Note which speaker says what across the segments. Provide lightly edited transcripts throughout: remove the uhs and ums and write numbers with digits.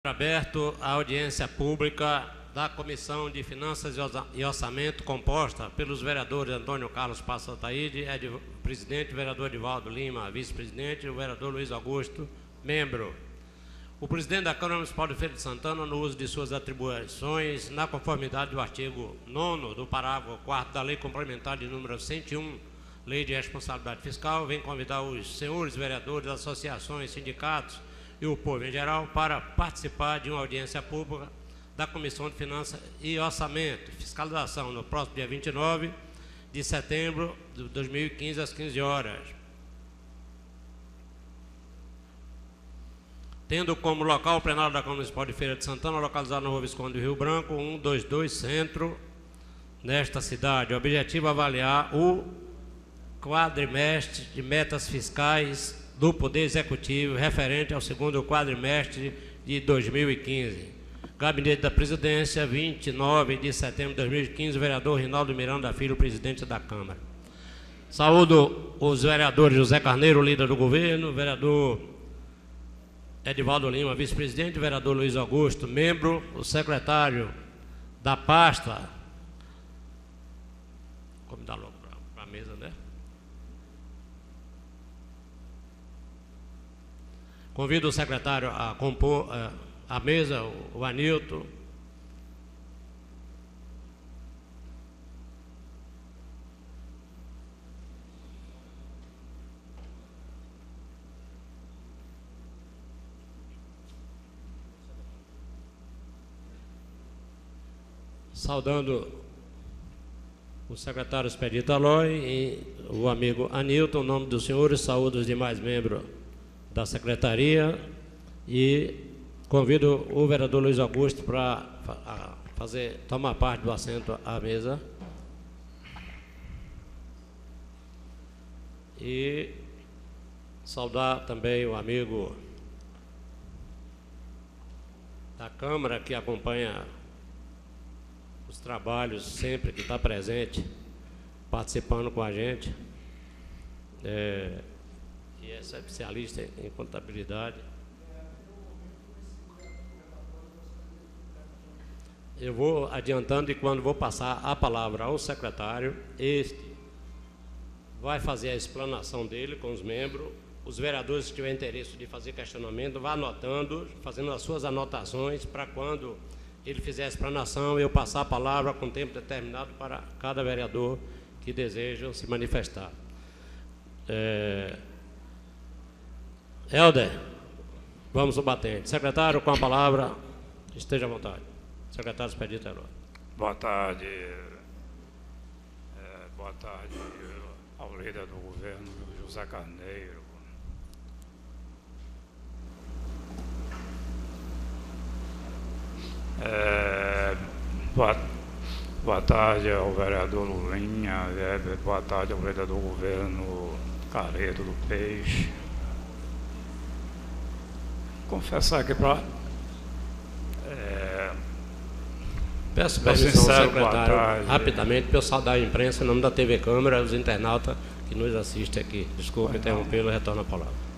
Speaker 1: aberto a audiência pública da Comissão de Finanças e Orçamento, composta pelos vereadores Antônio Carlos Passos Ataíde, presidente, o vereador Edivaldo Lima, vice-presidente, e o vereador Luiz Augusto, membro. O presidente da Câmara Municipal de Feira de Santana, no uso de suas atribuições, na conformidade do artigo 9º do parágrafo 4º da Lei Complementar de número 101, Lei de Responsabilidade Fiscal, vem convidar os senhores vereadores, associações, sindicatos e o povo em geral para participar de uma audiência pública da Comissão de Finanças e Orçamento, fiscalização, no próximo dia 29 de setembro de 2015, às 15 horas. Tendo como local o plenário da Câmara Municipal de Feira de Santana, localizado na Rua Visconde do Rio Branco, 122 Centro, nesta cidade. O objetivo é avaliar o quadrimestre de metas fiscais do Poder Executivo referente ao segundo quadrimestre de 2015. Gabinete da Presidência, 29 de setembro de 2015, vereador Rinaldo Miranda Filho, presidente da Câmara. Saúdo os vereadores José Carneiro, líder do governo, vereador Edivaldo Lima, vice-presidente, vereador Luiz Augusto, membro, o secretário da pasta. Como dá logo para a mesa, né? Convido o secretário a compor a mesa, o Anilton. Saudando o secretário Expedito Aloy e o amigo Anilton, em nome dos senhores, saúdo os demais membros da secretaria e convido o vereador Luiz Augusto para tomar parte do assento à mesa. E saudar também o amigo da Câmara que acompanha os trabalhos sempre, que está presente, participando com a gente, e é especialista em contabilidade. Eu vou adiantando e quando vou passar a palavra ao secretário, este vai fazer a explanação dele com os membros. Os vereadores que tiverem interesse de fazer questionamento, vá anotando, fazendo as suas anotações para quando ele fizer a explanação, eu passar a palavra com tempo determinado para cada vereador que deseja se manifestar. Helder, vamos ao batente. Secretário, com a palavra, esteja à vontade. Secretário Expedito Aloy.
Speaker 2: Boa tarde. Boa tarde ao líder do governo, José Carneiro. Boa tarde ao vereador Lulinha, boa tarde ao vereador do governo Careto do Peixe. Confessar aqui para...
Speaker 1: Peço permissão ao secretário, rapidamente, para eu saudar a imprensa em nome da TV Câmara, os internautas que nos assistem aqui. Desculpe interrompê-lo, retorno a palavra.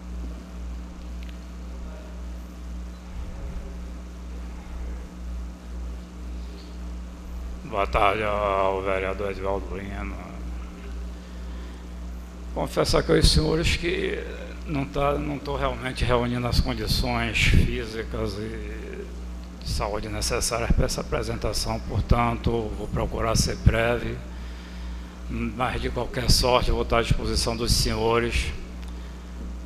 Speaker 2: Boa tarde ao vereador Edivaldo Lima. Confesso aqui aos senhores que não estou realmente reunindo as condições físicas e de saúde necessárias para essa apresentação, portanto, vou procurar ser breve, mas de qualquer sorte vou estar à disposição dos senhores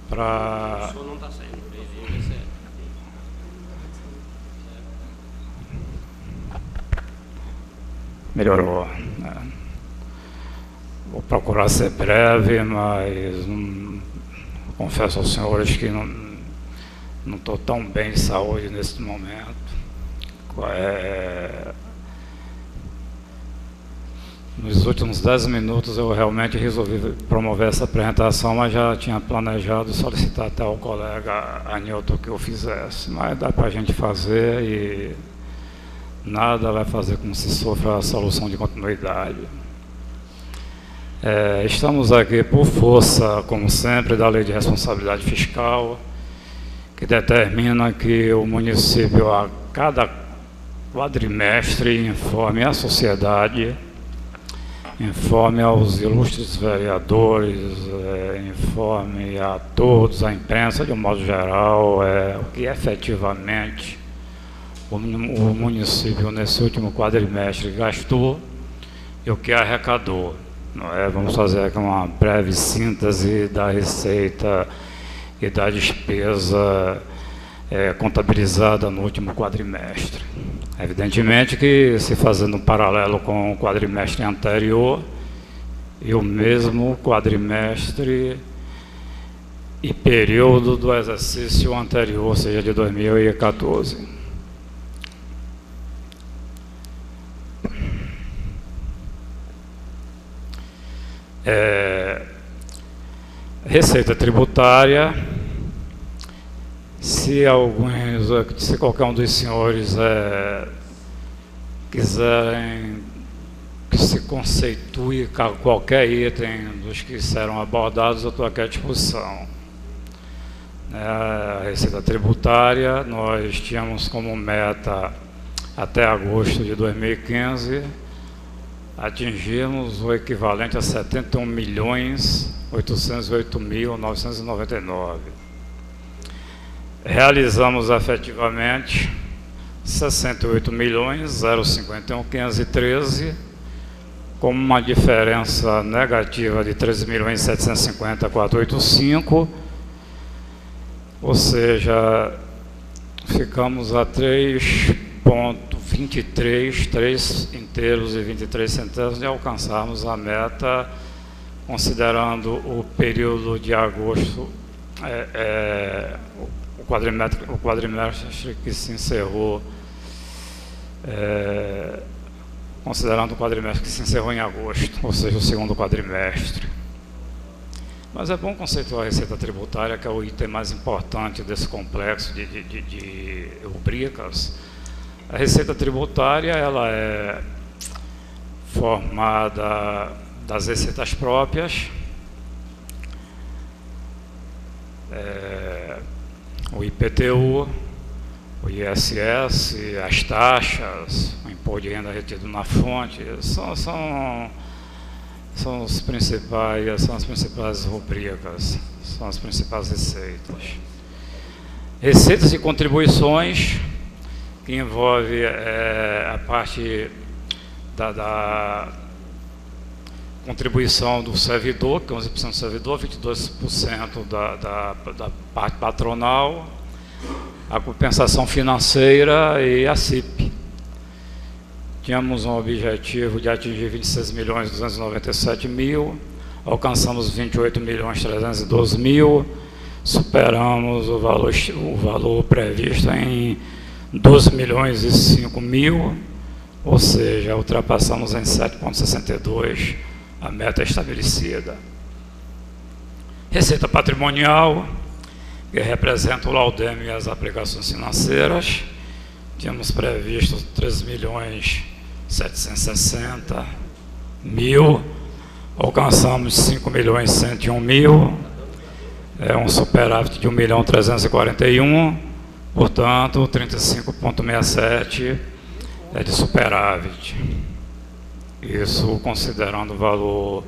Speaker 2: para...
Speaker 1: O senhor não está saindo.
Speaker 2: Melhorou, né? Vou procurar ser breve, mas confesso aos senhores que não estou tão bem de saúde nesse momento. Nos últimos 10 minutos eu realmente resolvi promover essa apresentação, mas já tinha planejado solicitar até ao colega Anilton que eu fizesse, mas dá para a gente fazer e nada vai fazer com que se sofra a solução de continuidade. Estamos aqui por força, como sempre, da Lei de Responsabilidade Fiscal que determina que o município, a cada quadrimestre, informe à sociedade, informe aos ilustres vereadores, informe a todos, à imprensa de um modo geral, o que efetivamente o município nesse último quadrimestre gastou e o que arrecadou. Não é? Vamos fazer aqui uma breve síntese da receita e da despesa contabilizada no último quadrimestre. Evidentemente que, se fazendo um paralelo com o quadrimestre anterior e o mesmo quadrimestre e período do exercício anterior, ou seja, de 2014. Receita tributária. Se qualquer um dos senhores quiserem que se conceitue qualquer item dos que serão abordados, eu estou aqui à disposição. A receita tributária, nós tínhamos como meta, até agosto de 2015, atingirmos o equivalente a 71.808.999. Realizamos efetivamente 68.051.513, com uma diferença negativa de 13.750.485, ou seja, ficamos a 3,23, 3 inteiros e 23 centésimos de alcançarmos a meta, considerando o período de agosto, o quadrimestre que se encerrou, considerando o quadrimestre que se encerrou em agosto, ou seja, o segundo quadrimestre. Mas é bom conceituar a receita tributária, que é o item mais importante desse complexo de rubricas. A receita tributária, ela é formada das receitas próprias, o IPTU, o ISS, as taxas, o imposto de renda retido na fonte, são as principais rubricas, são as principais receitas. Receitas e contribuições, que envolve a parte da contribuição do servidor, 15% do servidor, 22% da parte patronal, a compensação financeira e a CIP. Tínhamos um objetivo de atingir 26.297.000, alcançamos 28.312.000, superamos o valor previsto em 12.005.000, ou seja, ultrapassamos em 7,62 a meta estabelecida. Receita patrimonial, que representa o laudêmio e as aplicações financeiras. Tínhamos previsto 3.760.000, alcançamos 5.101.000, um superávit de 1.341.000, portanto, 35,67 de superávit. Isso considerando o valor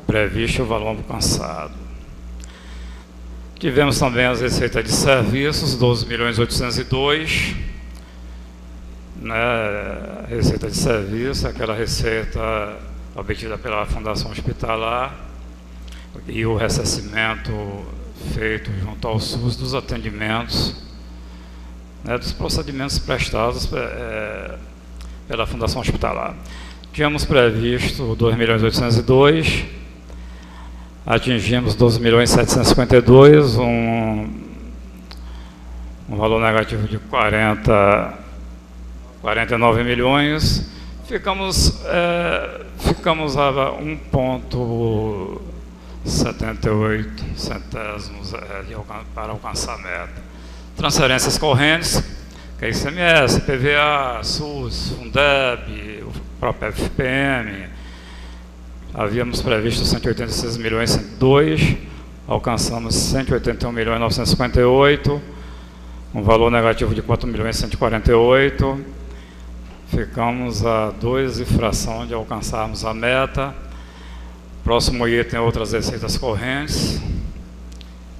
Speaker 2: previsto e o valor alcançado. Tivemos também as receitas de serviços, 12.802.000, né? Receita de serviço, aquela receita obtida pela Fundação Hospitalar e o ressarcimento feito junto ao SUS dos atendimentos, né, dos procedimentos prestados pela Fundação Hospitalar. Tínhamos previsto 2.802.000, atingimos 12.752.000, um valor negativo de 49 milhões. Ficamos a 1,78 centésimos para alcançar a meta. Transferências correntes, que é ICMS, PVA, SUS, Fundeb, o próprio FPM. Havíamos previsto 186.102.000, alcançamos 181.958.000, um valor negativo de 4.148.000. Ficamos a 2 e fração de alcançarmos a meta. Próximo item, outras receitas correntes,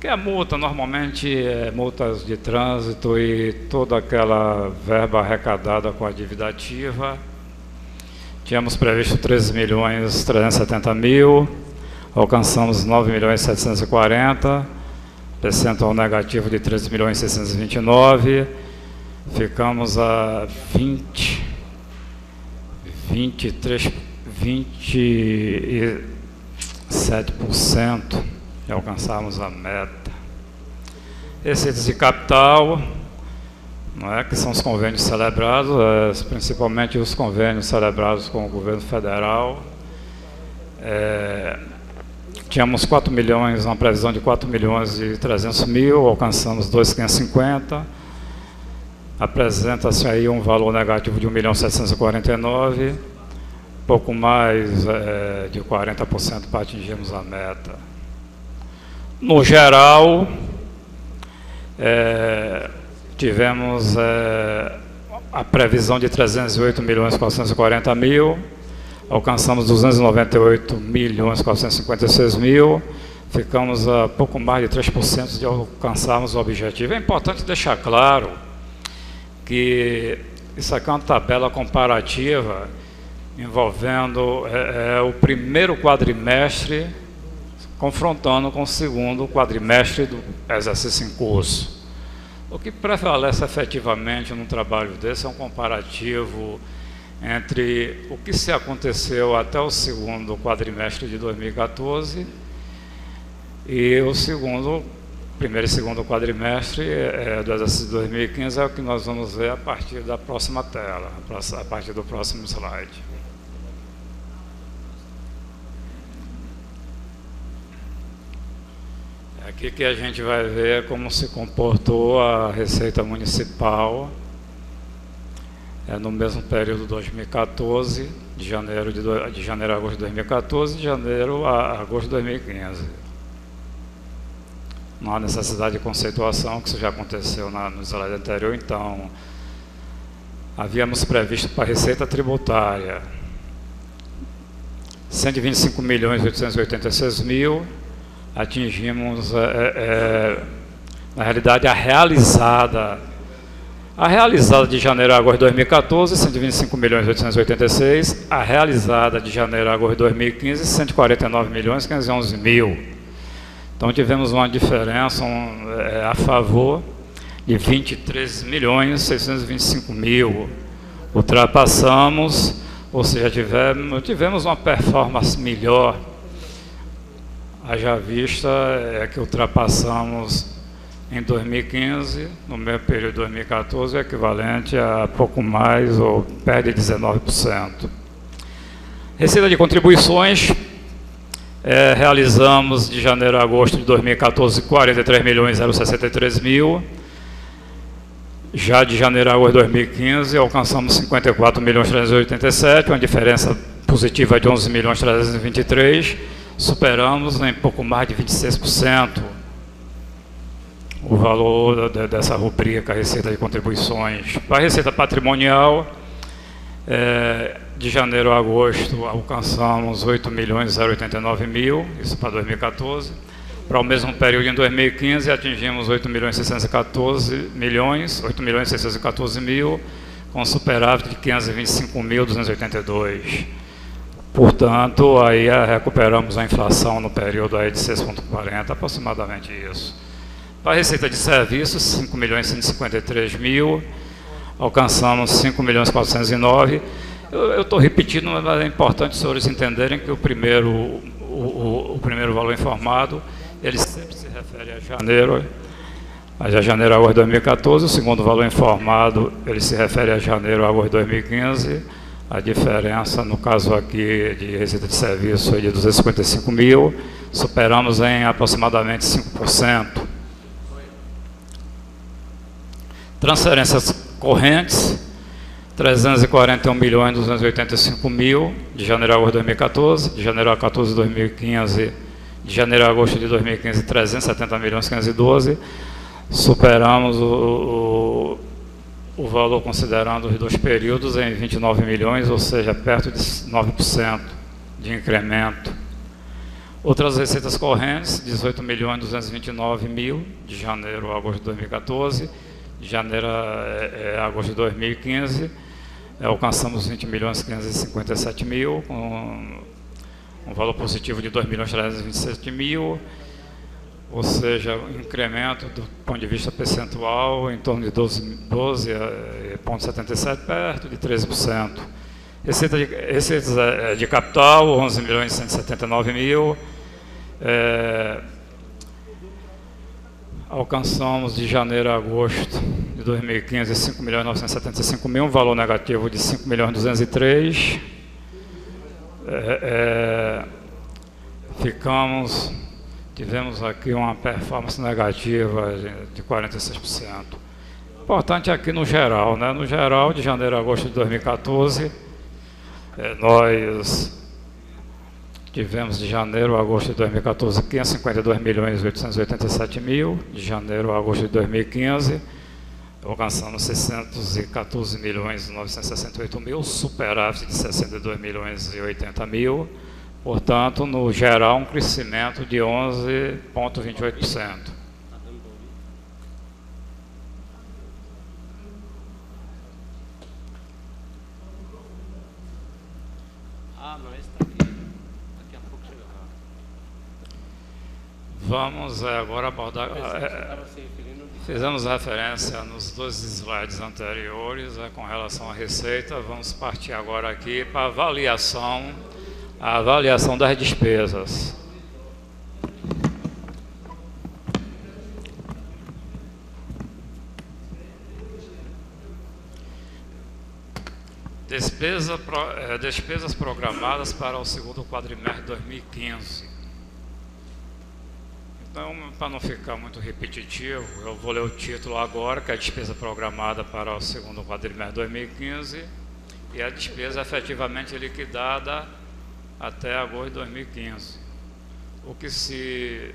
Speaker 2: que é multa, normalmente é multas de trânsito e toda aquela verba arrecadada com a dívida ativa. Tínhamos previsto 13.370.000, alcançamos 9.740.000, percentual negativo de 13.629.000, ficamos a 27% e alcançarmos a meta. Receitas de capital, não é, que são os convênios celebrados, principalmente os convênios celebrados com o governo federal. Tínhamos 4 milhões, uma previsão de 4.300.000, alcançamos 2.550. Apresenta-se aí um valor negativo de 1.749.000, pouco mais de 40% para atingirmos a meta. No geral, tivemos a previsão de 308.440.000, alcançamos 298.456.000, ficamos a pouco mais de 3% de alcançarmos o objetivo. É importante deixar claro que isso aqui é uma tabela comparativa envolvendo o primeiro quadrimestre confrontando com o segundo quadrimestre do exercício em curso. O que prevalece efetivamente num trabalho desse é um comparativo entre o que se aconteceu até o segundo quadrimestre de 2014 e o primeiro e segundo quadrimestre do exercício de 2015, é o que nós vamos ver a partir da próxima tela, a partir do próximo slide. É aqui que a gente vai ver como se comportou a Receita Municipal no mesmo período de 2014, de janeiro a agosto de 2014, de janeiro a agosto de 2015. Não há necessidade de conceituação, que isso já aconteceu no slide anterior. Então, havíamos previsto para a receita tributária 125.886.000, atingimos, na realidade, a realizada de janeiro a agosto de 2014, 125.886.000, a realizada de janeiro a agosto de 2015, 149.511.000. Então tivemos uma diferença a favor de 23.625.000. Ultrapassamos, ou seja, tivemos uma performance melhor. Haja vista que ultrapassamos em 2015, no mesmo período de 2014, é equivalente a pouco mais, ou perto de 19%. Receita de contribuições, realizamos de janeiro a agosto de 2014 43.063.000. Já de janeiro a agosto de 2015 alcançamos 54.387.000, uma diferença positiva de 11.323.000. Superamos em pouco mais de 26% o valor dessa rubrica, Receita de Contribuições. Para a Receita Patrimonial, de janeiro a agosto alcançamos 8.089.000, isso para 2014. Para o mesmo período em 2015 atingimos 8.614.000, com superávit de 525.282. Portanto, aí recuperamos a inflação no período aí de 6,40, aproximadamente isso. Para a receita de serviços, 5.153.000, alcançamos 5.409.000. Eu estou repetindo, mas é importante os senhores entenderem que o primeiro valor informado, ele sempre se refere a janeiro a agosto de 2014, o segundo valor informado, ele se refere a janeiro a agosto de 2015, a diferença, no caso aqui, de receita de serviço é de 255.000, superamos em aproximadamente 5%. Transferências correntes, 341.285.000, de janeiro a agosto de 2014, de janeiro a 14 de 2015, de janeiro a agosto de 2015, 370.512. superamos o valor considerando os 2 períodos em 29 milhões, ou seja, perto de 9% de incremento. Outras receitas correntes, 18.229.000 de janeiro a agosto de 2014, de janeiro a agosto de 2015, alcançamos 20.557.000, com um valor positivo de 2.327.000, ou seja, um incremento do ponto de vista percentual em torno de 12,77%, perto de 13%. Receitas de capital, 11.179.000. Alcançamos de janeiro a agosto de 2015 5.975.000, um valor negativo de 5.203.000. Tivemos aqui uma performance negativa de 46%. Importante aqui no geral, né? No geral, de janeiro a agosto de 2014, nós tivemos de janeiro a agosto de 2014 552.887.000, de janeiro a agosto de 2015 alcançamos 614.968.000, superávit de 62.080.000, portanto, no geral, um crescimento de 11,28%. Vamos agora abordar. Fizemos referência nos 2 slides anteriores com relação à receita. Vamos partir agora aqui para a avaliação das despesas. Despesas programadas para o segundo quadrimestre de 2015. Então, para não ficar muito repetitivo, eu vou ler o título agora, que é a despesa programada para o segundo quadrimestre de 2015 e a despesa efetivamente liquidada até agosto de 2015. O que se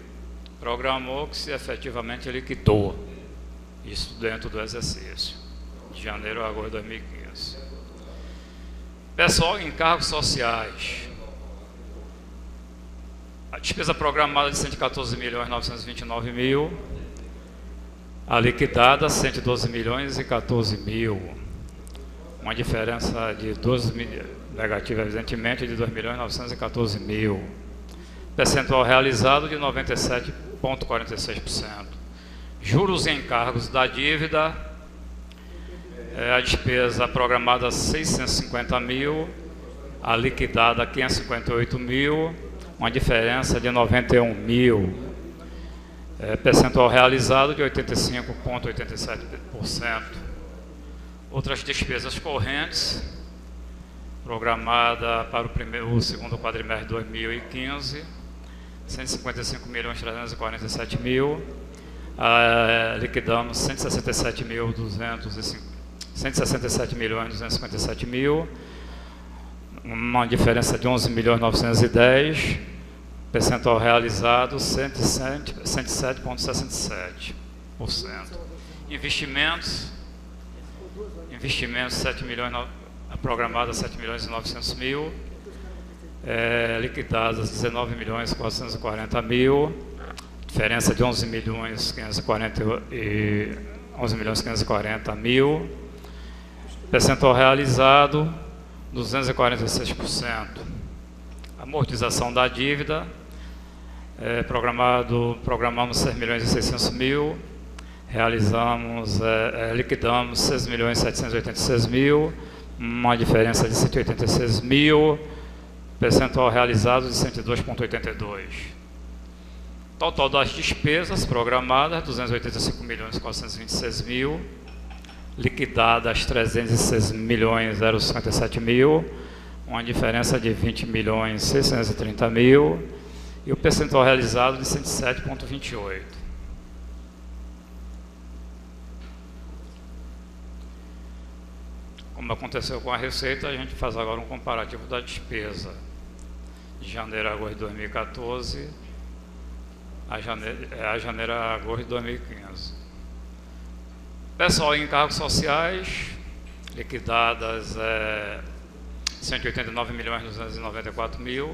Speaker 2: programou, que se efetivamente liquidou. Isso dentro do exercício, de janeiro a agosto de 2015. Pessoal em encargos sociais. A despesa programada de 114.929.000, a liquidada 112.014.000, uma diferença de 12 mil, negativa evidentemente, de 2.914.000, percentual realizado de 97,46%. Juros e encargos da dívida, a despesa programada 650.000, a liquidada 558.000, uma diferença de 91.000, percentual realizado de 85,87%. Outras despesas correntes, programada para o segundo quadrimestre de 2015, 155.347.000, liquidamos 167.257.000, uma diferença de 11.910.000, percentual realizado 107,67%. Investimentos 7 milhões, programada 7.900.000, liquidadas 19.440.000, diferença de 11.540.000, percentual realizado 246%. Amortização da dívida, programamos 6.600.000, liquidamos 6.786.000, uma diferença de 186.000, percentual realizado de 102,82%. Total das despesas programadas, 285.426.000, liquidadas 306.057.000, uma diferença de 20.630.000 e o percentual realizado de 107,28%. Como aconteceu com a receita, a gente faz agora um comparativo da despesa de janeiro a agosto de 2014 a janeiro a agosto de 2015. Pessoal em encargos sociais, liquidadas 189.294.000,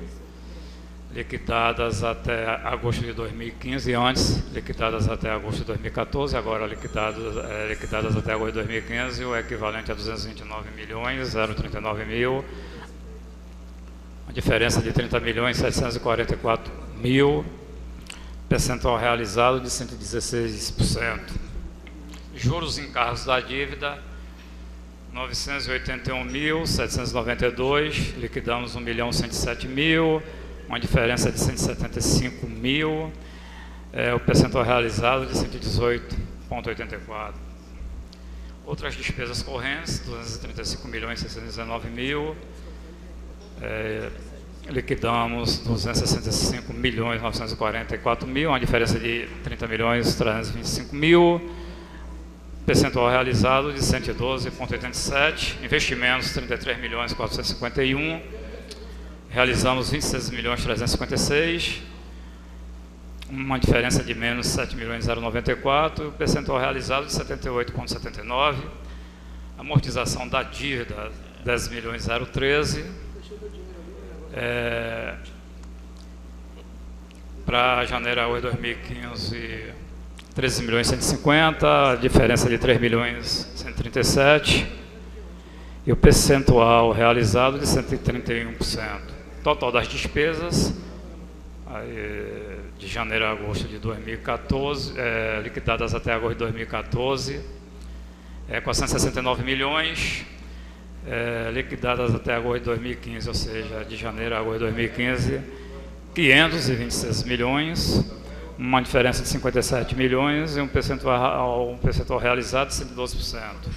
Speaker 2: liquidadas até agosto de 2015, antes liquidadas até agosto de 2014, agora liquidadas até agosto de 2015, o equivalente a 229.039.000, uma diferença de 30.744.000, percentual realizado de 116%. Juros e encargos da dívida, 981.792, liquidamos 1.107.000, uma diferença de 175.000, o percentual realizado de 118,84. Outras despesas correntes, 235.619.000, liquidamos 265.944.000, uma diferença de 30.325.000, percentual realizado de 112,87, investimentos 33.451.000, realizamos 26.356.000, uma diferença de menos 7.094, o percentual realizado de 78,79, amortização da dívida 10.013, para janeiro a agosto de 2015, 13.150.000, diferença de 3.137.000 e o percentual realizado de 131%. Total das despesas de janeiro a agosto de 2014, liquidadas até agosto de 2014, 469 milhões, liquidadas até agosto de 2015, ou seja, de janeiro a agosto de 2015, 526 milhões, uma diferença de 57 milhões e um percentual realizado de 112%.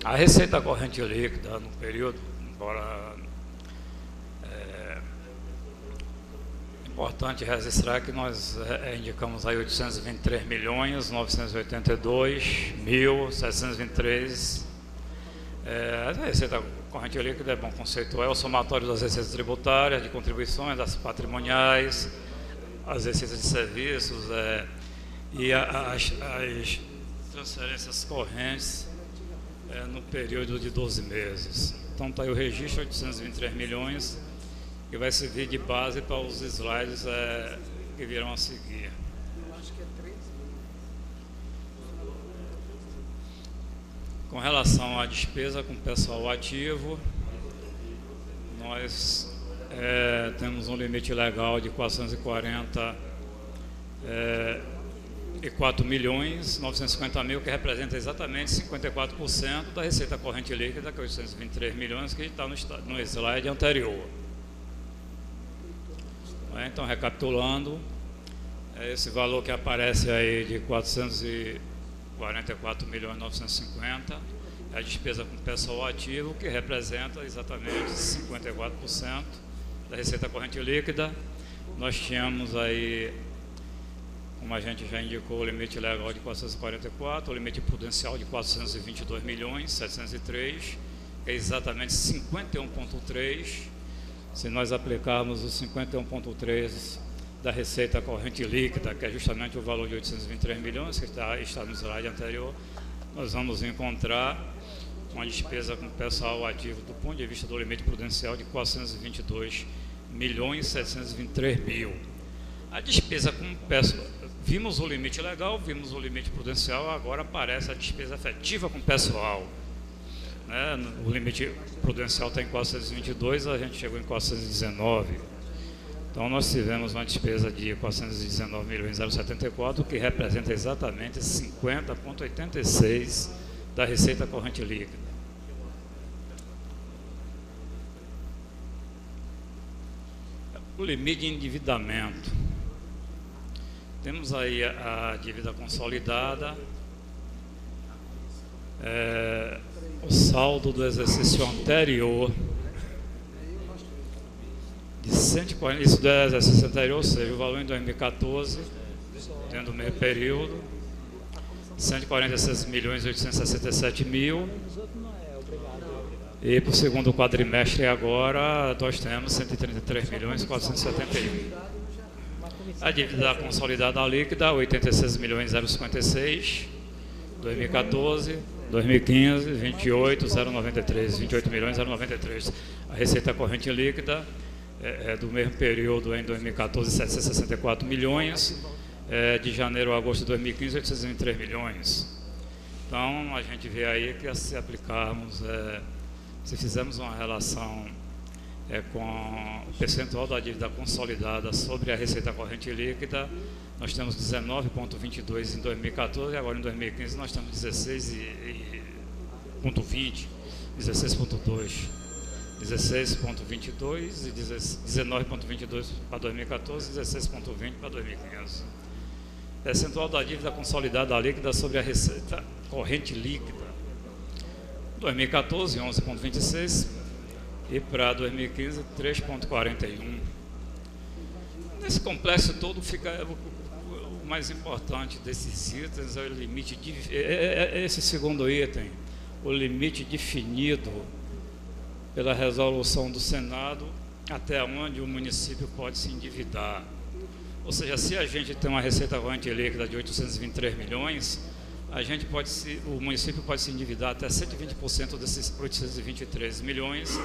Speaker 2: A receita corrente líquida no período, embora importante registrar que nós indicamos aí 823.982.723. A receita corrente líquida é bom conceituar, é o somatório das receitas tributárias, de contribuições, das patrimoniais, as receitas de serviços e as transferências correntes no período de 12 meses. Então está aí o registro, 823 milhões, que vai servir de base para os slides que virão a seguir.
Speaker 3: Eu acho que é 13.
Speaker 2: Com relação à despesa com pessoal ativo, nós temos um limite legal de 444.950.000, que representa exatamente 54% da receita corrente líquida, que é 823 milhões, que está no slide anterior. Então, recapitulando, esse valor que aparece aí de 444.950.000 é a despesa com pessoal ativo, que representa exatamente 54% da receita corrente líquida. Nós tínhamos aí, como a gente já indicou, o limite legal de 444, o limite prudencial de 422.703.000, que é exatamente 51,3%. Se nós aplicarmos os 51,3% da receita corrente líquida, que é justamente o valor de 823 milhões, que está no slide anterior, nós vamos encontrar uma despesa com pessoal ativo do ponto de vista do limite prudencial de 422.723.000. A despesa com pessoal, vimos o limite legal, vimos o limite prudencial, agora aparece a despesa efetiva com pessoal. O limite prudencial está em 422, a gente chegou em 419. Então nós tivemos uma despesa de 419.074, que representa exatamente 50,86% da receita corrente líquida. O limite de endividamento. Temos aí a dívida consolidada, o saldo do exercício anterior de 140, isso do exercício anterior, ou seja, o valor em 2014, dentro do mesmo período, 146.867.000, e para o segundo quadrimestre agora nós temos 133.471. A dívida consolidada líquida, 86.056, 2014, 2015, 28.093, 28.093. A receita corrente líquida do mesmo período em 2014, 764 milhões, de janeiro a agosto de 2015, 803 milhões. Então, a gente vê aí que se aplicarmos, se fizermos uma relação com o percentual da dívida consolidada sobre a receita corrente líquida, nós temos 19,22 em 2014 e agora em 2015 nós temos 16,20, 16,2. 16,22 e 19,22 para 2014 e 16,20 para 2015. Percentual da dívida consolidada líquida sobre a receita corrente líquida. 2014, 11,26 e para 2015, 3,41. Nesse complexo todo fica o mais importante desses itens é o limite, esse segundo item, o limite definido pela resolução do Senado, até onde o município pode se endividar. Ou seja, se a gente tem uma receita corrente líquida de 823 milhões, o município pode se endividar até 120% desses 823 milhões,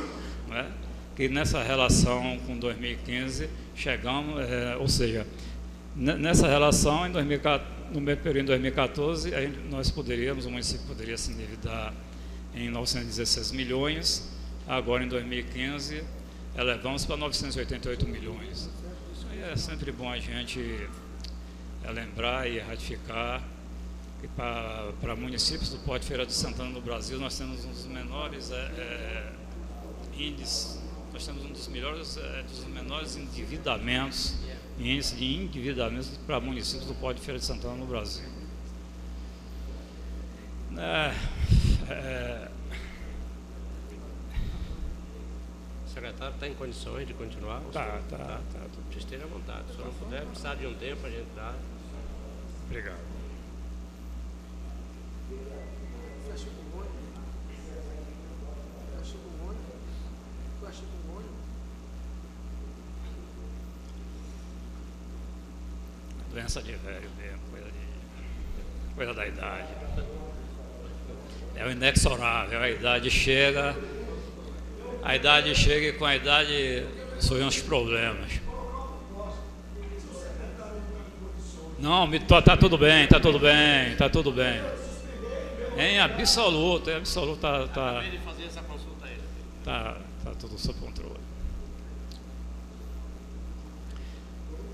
Speaker 2: né? Que nessa relação com 2015 chegamos, ou seja, nessa relação no mesmo período em 2014, o município poderia se endividar em 916 milhões, agora em 2015 elevamos para 988 milhões. Isso aí é sempre bom a gente lembrar e ratificar que para municípios do Porto de Feira de Santana no Brasil nós temos um dos menores índices, nós temos um dos menores endividamentos, índice de endividamentos para municípios do Porto de Feira de Santana no Brasil.
Speaker 1: O secretário está em condições de continuar?
Speaker 2: Tá.
Speaker 1: Vocês estejam à vontade. Se não puder, precisar de um tempo para a gente dar.
Speaker 2: Obrigado. Doença de velho mesmo, coisa da idade. É o inexorável, a idade chega e com a idade surgem os problemas. Não, tá tudo bem. Em absoluto, tá.
Speaker 1: Acabei de fazer essa consulta aí.
Speaker 2: Tá tudo sob controle.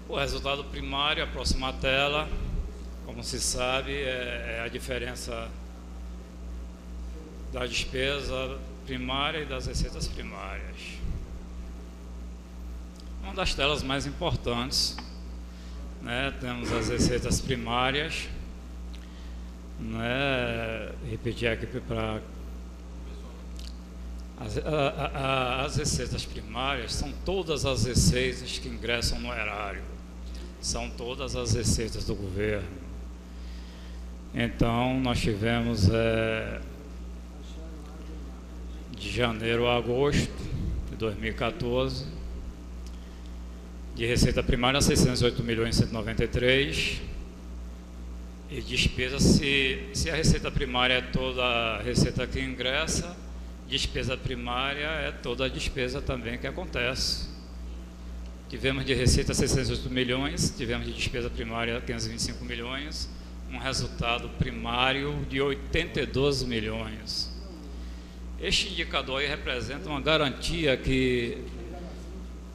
Speaker 2: O resultado primário, a próxima tela, como se sabe, é a diferença da despesa primária e das receitas primárias. Uma das telas mais importantes, né, temos as receitas primárias, né, repetir aqui para as receitas primárias são todas as receitas que ingressam no erário, são todas as receitas do governo. Então nós tivemos de janeiro a agosto de 2014, de receita primária 608.193 e despesa, se a receita primária é toda a receita que ingressa, despesa primária é toda a despesa também que acontece. Tivemos de receita 608 milhões, tivemos de despesa primária 525 milhões, um resultado primário de 82 milhões. Este indicador aí representa uma garantia que,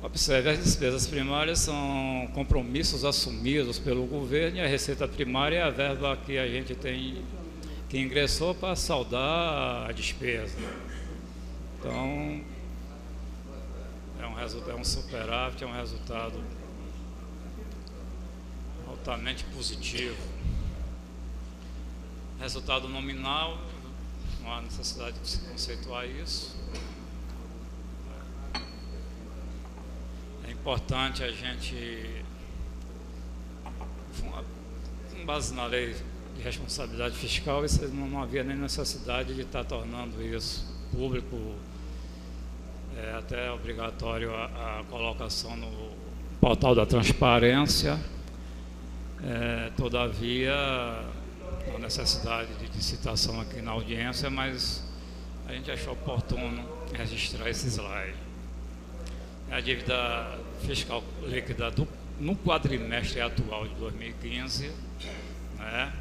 Speaker 2: observe, as despesas primárias são compromissos assumidos pelo governo e a receita primária é a verba que a gente tem, que ingressou para saldar a despesa. Então, é um superávit, é um resultado altamente positivo. Resultado nominal não há necessidade de se conceituar isso. É importante a gente, com base na lei de responsabilidade fiscal, não havia nem necessidade de estar tornando isso público, até obrigatório a colocação no portal da transparência. Todavia, a necessidade de citação aqui na audiência, mas a gente achou oportuno registrar esse slide. A dívida fiscal líquida no quadrimestre atual de 2015, né,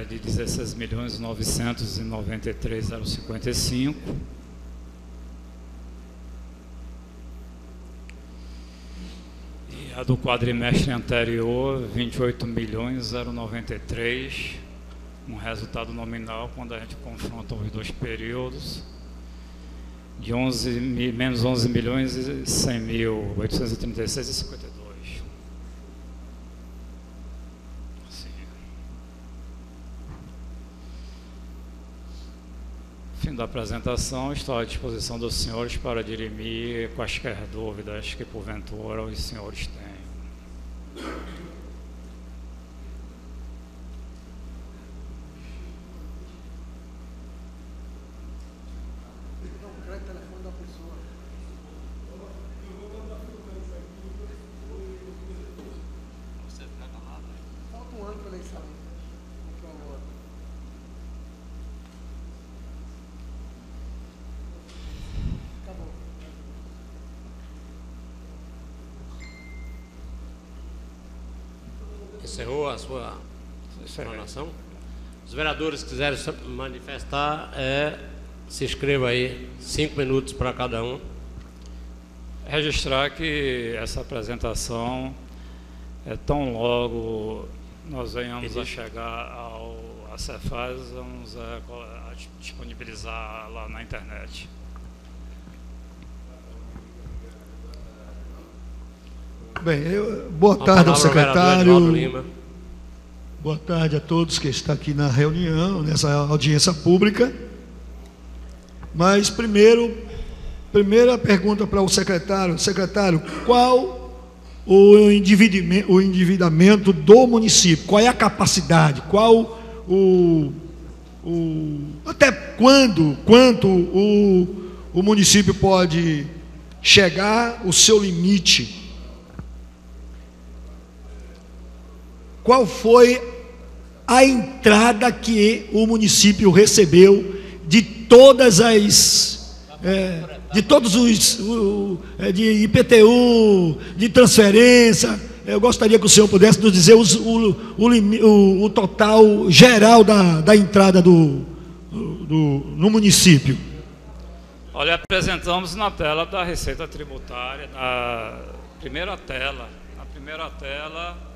Speaker 2: de 16.993.055. E a do quadrimestre anterior, 28.093, um resultado nominal, quando a gente confronta os dois períodos, de menos 11.100.836,52. Assim. Fim da apresentação, estou à disposição dos senhores para dirimir quaisquer dúvidas que porventura os senhores tenham.
Speaker 1: Encerrou a sua explanação? Os vereadores que quiserem se manifestar, se inscreva aí, 5 minutos para cada um.
Speaker 2: Registrar que essa apresentação tão logo nós venhamos a chegar à Cefaz, vamos a disponibilizar lá na internet.
Speaker 3: Bem, boa tarde ao secretário, boa tarde a todos que estão aqui na reunião, nessa audiência pública. Mas primeira pergunta para o secretário. Secretário, qual o endividamento do município? Qual é a capacidade? Qual até quanto o município pode chegar, o seu limite? Qual foi a entrada que o município recebeu de todas de todos os de IPTU, de transferência? Eu gostaria que o senhor pudesse nos dizer o total geral da entrada no município.
Speaker 2: Olha, apresentamos na tela da Receita Tributária, na primeira tela, na primeira tela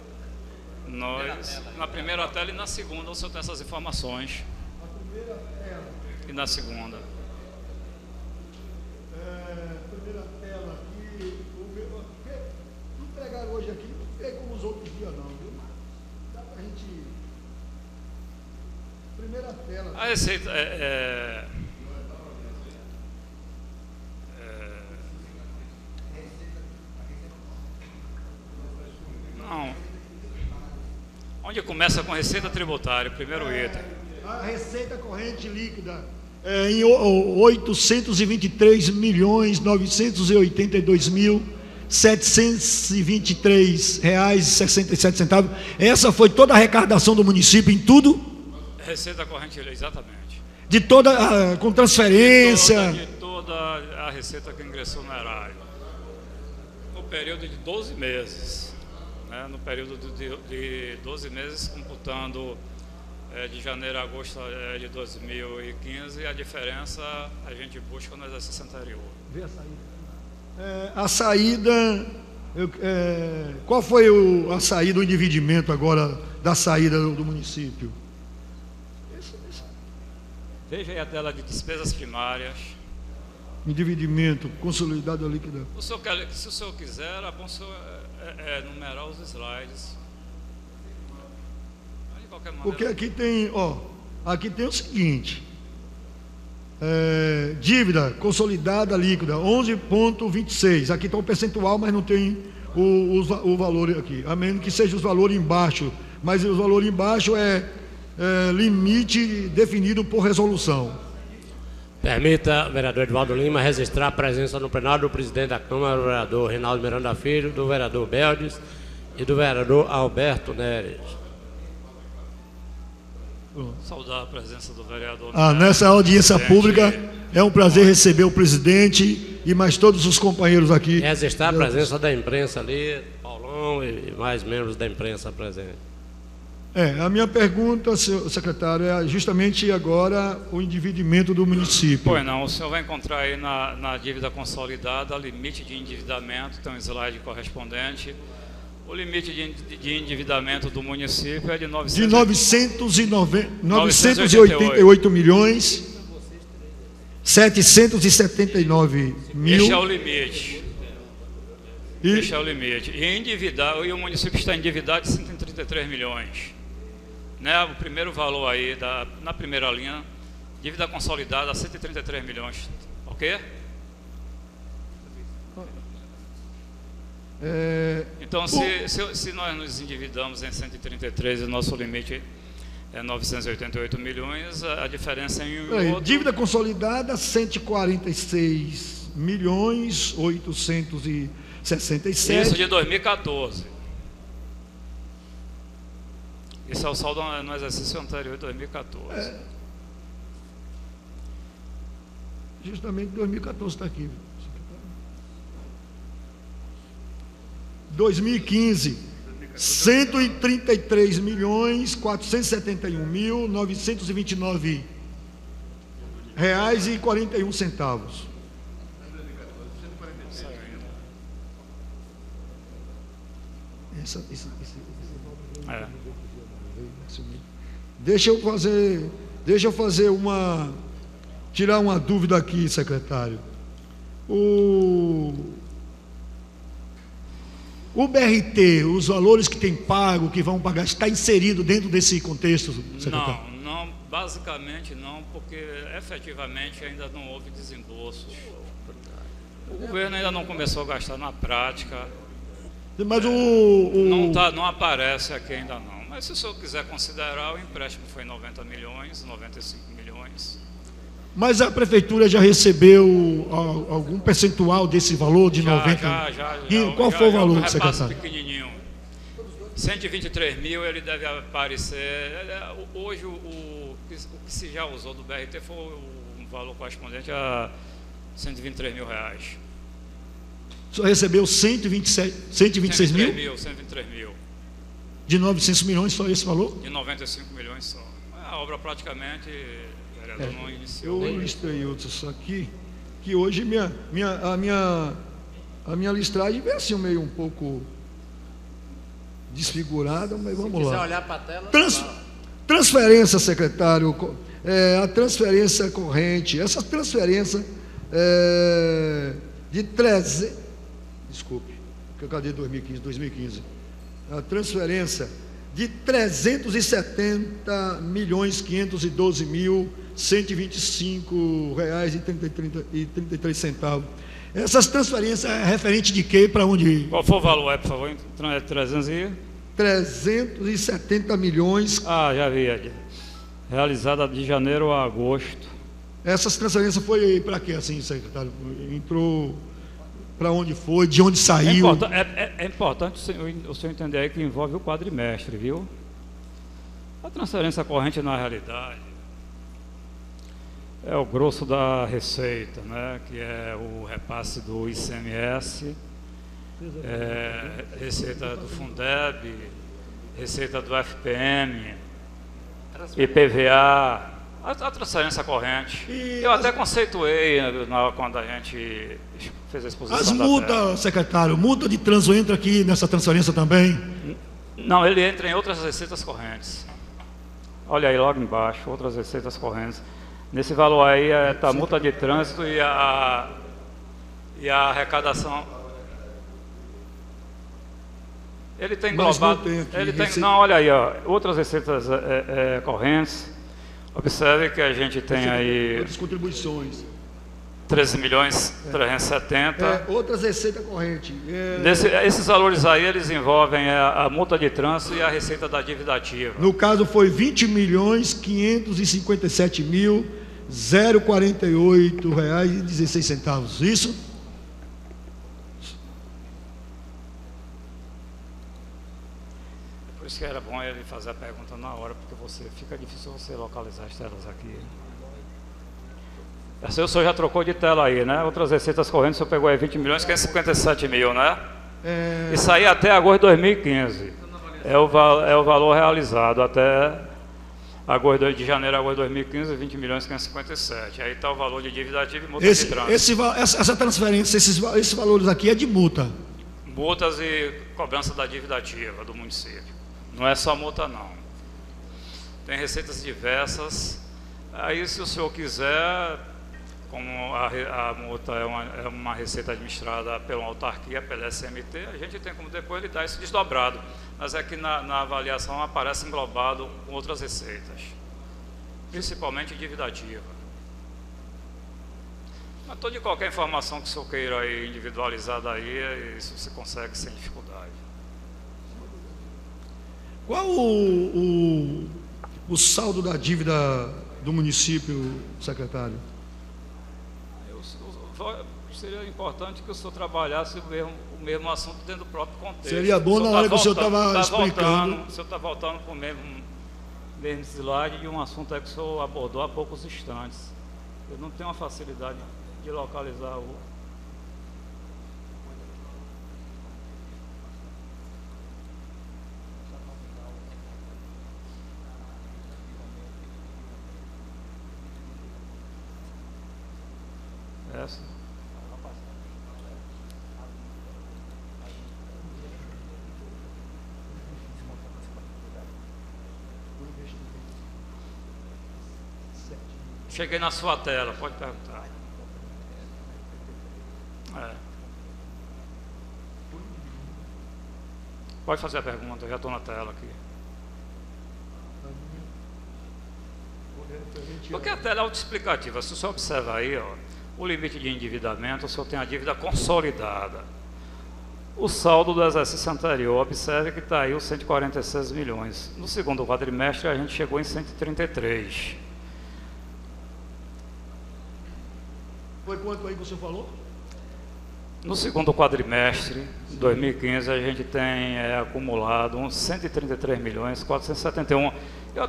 Speaker 2: e na segunda, o senhor tem essas informações.
Speaker 3: Na primeira tela.
Speaker 2: E na segunda.
Speaker 3: Primeira tela aqui. Não pegaram hoje aqui, não pegou como os outros dias não, viu? Dá pra gente. Primeira tela.
Speaker 2: A Receita não. Onde começa com Receita Tributária, primeiro item.
Speaker 3: A receita corrente líquida em 823.982.723,67 R$. Essa foi toda a arrecadação do município em tudo?
Speaker 2: Receita corrente, exatamente.
Speaker 3: De toda, com transferência?
Speaker 2: De toda a receita que ingressou no erário. No período de 12 meses. No período de 12 meses, computando de janeiro a agosto de 2015, a diferença a gente busca no exercício anterior.
Speaker 3: Vê a saída. Qual foi a saída, o endividamento agora da saída do município?
Speaker 2: Veja aí a tela de despesas primárias.
Speaker 3: Endividamento consolidado líquido.
Speaker 2: Se o senhor quiser, é bom o senhor numerar os slides. De qualquer maneira,
Speaker 3: porque aqui tem, aqui tem o seguinte, dívida consolidada líquida, 11,26, aqui está o percentual, mas não tem o valor aqui, a menos que seja os valores embaixo, mas os valores embaixo é limite definido por resolução.
Speaker 1: Permita, vereador Edivaldo Lima, registrar a presença no plenário do presidente da Câmara, do vereador Reinaldo Miranda Filho, do vereador Beldes e do vereador Alberto Neres.
Speaker 2: Saudar a presença do vereador.
Speaker 3: Nessa audiência pública, é um prazer receber o presidente e mais todos os companheiros aqui.
Speaker 1: Registrar a presença da imprensa ali, Paulão e mais membros da imprensa presentes.
Speaker 3: A minha pergunta, senhor secretário, é justamente agora o endividamento do município.
Speaker 2: Pois não, o senhor vai encontrar aí na dívida consolidada, limite de endividamento, tem um slide correspondente. O limite de endividamento do município é de
Speaker 3: 988 milhões 779 mil.
Speaker 2: Este é o limite. Este é o limite. E o município está endividado de 133 milhões. Né? O primeiro valor aí, na primeira linha, dívida consolidada, 133 milhões. Ok? Então, se nós nos endividamos em 133 e o nosso limite é 988 milhões, a diferença é em outro...
Speaker 3: Dívida consolidada, 146 milhões 867.
Speaker 2: Isso de 2014. Esse é o saldo no exercício anterior, 2014.
Speaker 3: Justamente 2014 está aqui. 2015, 133 milhões 471 mil 929 reais e 41 centavos. Deixa eu fazer tirar uma dúvida aqui, secretário. O BRT, os valores que tem pago, que vão pagar, está inserido dentro desse contexto, secretário?
Speaker 2: Não, basicamente não, porque efetivamente ainda não houve desembolsos. O governo ainda não começou a gastar na prática.
Speaker 3: Mas
Speaker 2: não aparece aqui ainda não. Mas se o senhor quiser considerar, o empréstimo foi 90 milhões, 95 milhões.
Speaker 3: Mas a prefeitura já recebeu algum percentual desse valor de 90?
Speaker 2: Já.
Speaker 3: Qual foi o valor, secretário?
Speaker 2: Pequenininho. 123 mil ele deve aparecer. Hoje o que se já usou do BRT foi um valor correspondente a 123 mil reais.
Speaker 3: O senhor recebeu 126 mil?
Speaker 2: 123 mil.
Speaker 3: De 900 milhões, só esse valor?
Speaker 2: De 95 milhões só. A obra praticamente... não iniciou.
Speaker 3: Eu listei outros aqui, que hoje a minha listagem vem assim meio um pouco desfigurada, mas vamos lá. Se quiser olhar para a tela... Transferência, secretário, a transferência corrente, essa transferência de 300... Desculpe, cadê 2015? A transferência de 370 milhões 512 mil 125 reais e 33 centavos. Essas transferências é referente de quê, para onde?
Speaker 2: Qual foi o valor, por favor?
Speaker 3: 370 milhões.
Speaker 2: Já vi. Realizada de janeiro a agosto.
Speaker 3: Essas transferências foi para quê, assim, secretário? Entrou para onde foi, de onde saiu?
Speaker 2: É importante o senhor entender aí que envolve o quadrimestre, viu? A transferência corrente, na realidade, é o grosso da receita, né? Que é o repasse do ICMS, receita do Fundeb, receita do FPM, IPVA, a transferência corrente. Eu até conceituei quando a gente fez a exposição.
Speaker 3: As multas, secretário, multa de trânsito entra aqui nessa transferência também?
Speaker 2: Não, ele entra em outras receitas correntes. Olha aí logo embaixo, outras receitas correntes. Nesse valor aí está a multa de trânsito e a arrecadação. Ele tem englobado. Não, olha aí, outras receitas correntes. Observe que a gente tem aí
Speaker 3: outras contribuições.
Speaker 2: 13.370.000.
Speaker 3: Outras receita corrente.
Speaker 2: Esses valores aí, eles envolvem a multa de trânsito e a receita da dívida ativa.
Speaker 3: No caso, foi 20.557.048,16 reais. Isso?
Speaker 2: Por isso que era bom ele fazer a pergunta na hora, porque fica difícil você localizar as telas aqui. O senhor já trocou de tela aí, né? Outras receitas correntes, o senhor pegou aí 20.557.000, né? Isso aí até agosto de 2015. É o valor realizado até de janeiro a agosto de 2015, 20.557.000. Aí está o valor de dívida ativa e multa de trânsito.
Speaker 3: Essa transferência, esses valores aqui é de multa?
Speaker 2: Multas e cobrança da dívida ativa do município. Não é só multa, não. Tem receitas diversas. Aí, se o senhor quiser, como a multa é uma receita administrada pela autarquia, pela SMT, a gente tem como depois ele dar isso desdobrado. Mas é que na avaliação aparece englobado com outras receitas, principalmente dívida ativa. Mas toda e qualquer informação que o senhor queira aí, individualizada aí, isso você consegue sem dificuldade.
Speaker 3: Qual o saldo da dívida do município, secretário?
Speaker 2: Seria importante que o senhor trabalhasse o mesmo assunto dentro do próprio contexto.
Speaker 3: Seria bom na hora que o senhor estava explicando.
Speaker 2: O senhor está voltando para o mesmo slide de um assunto que o senhor abordou há poucos instantes. Eu não tenho uma facilidade de localizar o... Essa. Cheguei na sua tela, pode perguntar. Pode fazer a pergunta, eu já estou na tela aqui. Porque a tela é autoexplicativa. Se você observar aí, ó, o limite de endividamento, o senhor tem a dívida consolidada. O saldo do exercício anterior, observe que está aí os 146 milhões. No segundo quadrimestre, a gente chegou em 133.
Speaker 3: Foi quanto aí que você falou?
Speaker 2: No segundo quadrimestre de 2015, a gente tem acumulado uns 133 milhões 471. Eu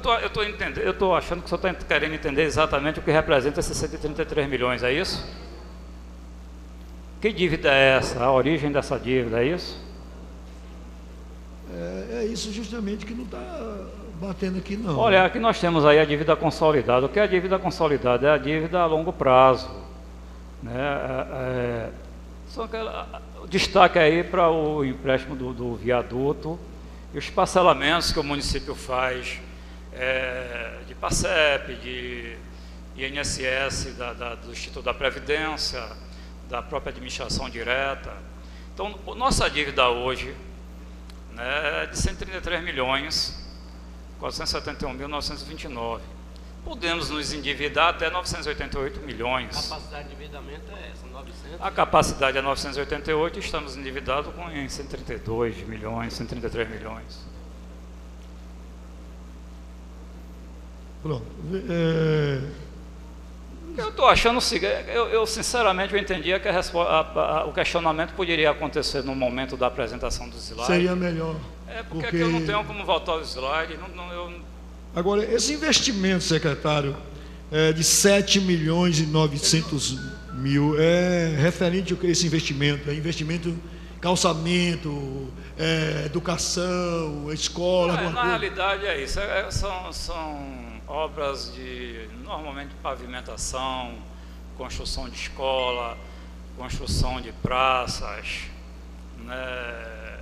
Speaker 2: estou achando que o senhor está querendo entender exatamente o que representa esses 133 milhões, é isso? Que dívida é essa? A origem dessa dívida, é isso?
Speaker 3: É isso justamente que não está batendo aqui, não.
Speaker 2: Olha, aqui nós temos aí a dívida consolidada. O que é a dívida consolidada? É a dívida a longo prazo, né? O destaque aí para o empréstimo do viaduto e os parcelamentos que o município faz de PASEP, de INSS, do Instituto da Previdência, da própria administração direta. Então, nossa dívida hoje, né, é de 133 milhões 471.929. Podemos nos endividar até 988 milhões.
Speaker 1: A capacidade de endividamento é essa, 900?
Speaker 2: A capacidade é 988 e estamos endividados em 132 milhões, 133 milhões.
Speaker 3: Pronto.
Speaker 2: Eu estou achando o seguinte, eu sinceramente eu entendia que o questionamento poderia acontecer no momento da apresentação dos slides.
Speaker 3: Seria melhor.
Speaker 2: Porque aqui eu não tenho como voltar aos slides.
Speaker 3: Agora, esse investimento, secretário, de 7 milhões e 900 mil, é referente a esse investimento? É investimento em calçamento, educação, escola?
Speaker 2: Na realidade é isso, são obras de, normalmente, pavimentação, construção de escola, construção de praças, né,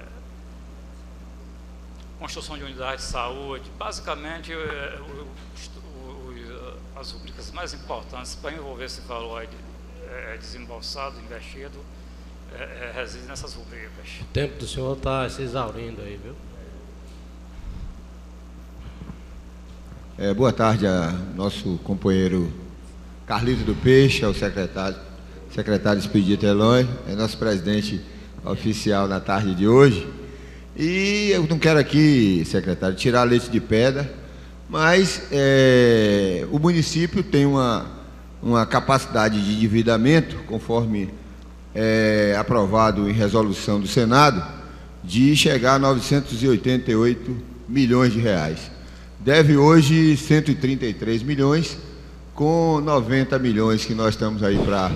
Speaker 2: construção de unidades de saúde. Basicamente, as rubricas mais importantes para envolver esse valor desembolsado, investido, reside nessas rubricas.
Speaker 1: O tempo do senhor está se exaurindo aí, viu?
Speaker 4: Boa tarde a nosso companheiro Carlito do Peixe, ao secretário Expedito Eloy, nosso presidente oficial na tarde de hoje. E eu não quero aqui, secretário, tirar leite de pedra, mas o município tem uma capacidade de endividamento, conforme aprovado em resolução do Senado, de chegar a 988 milhões de reais. Deve hoje 133 milhões, com 90 milhões que nós estamos aí para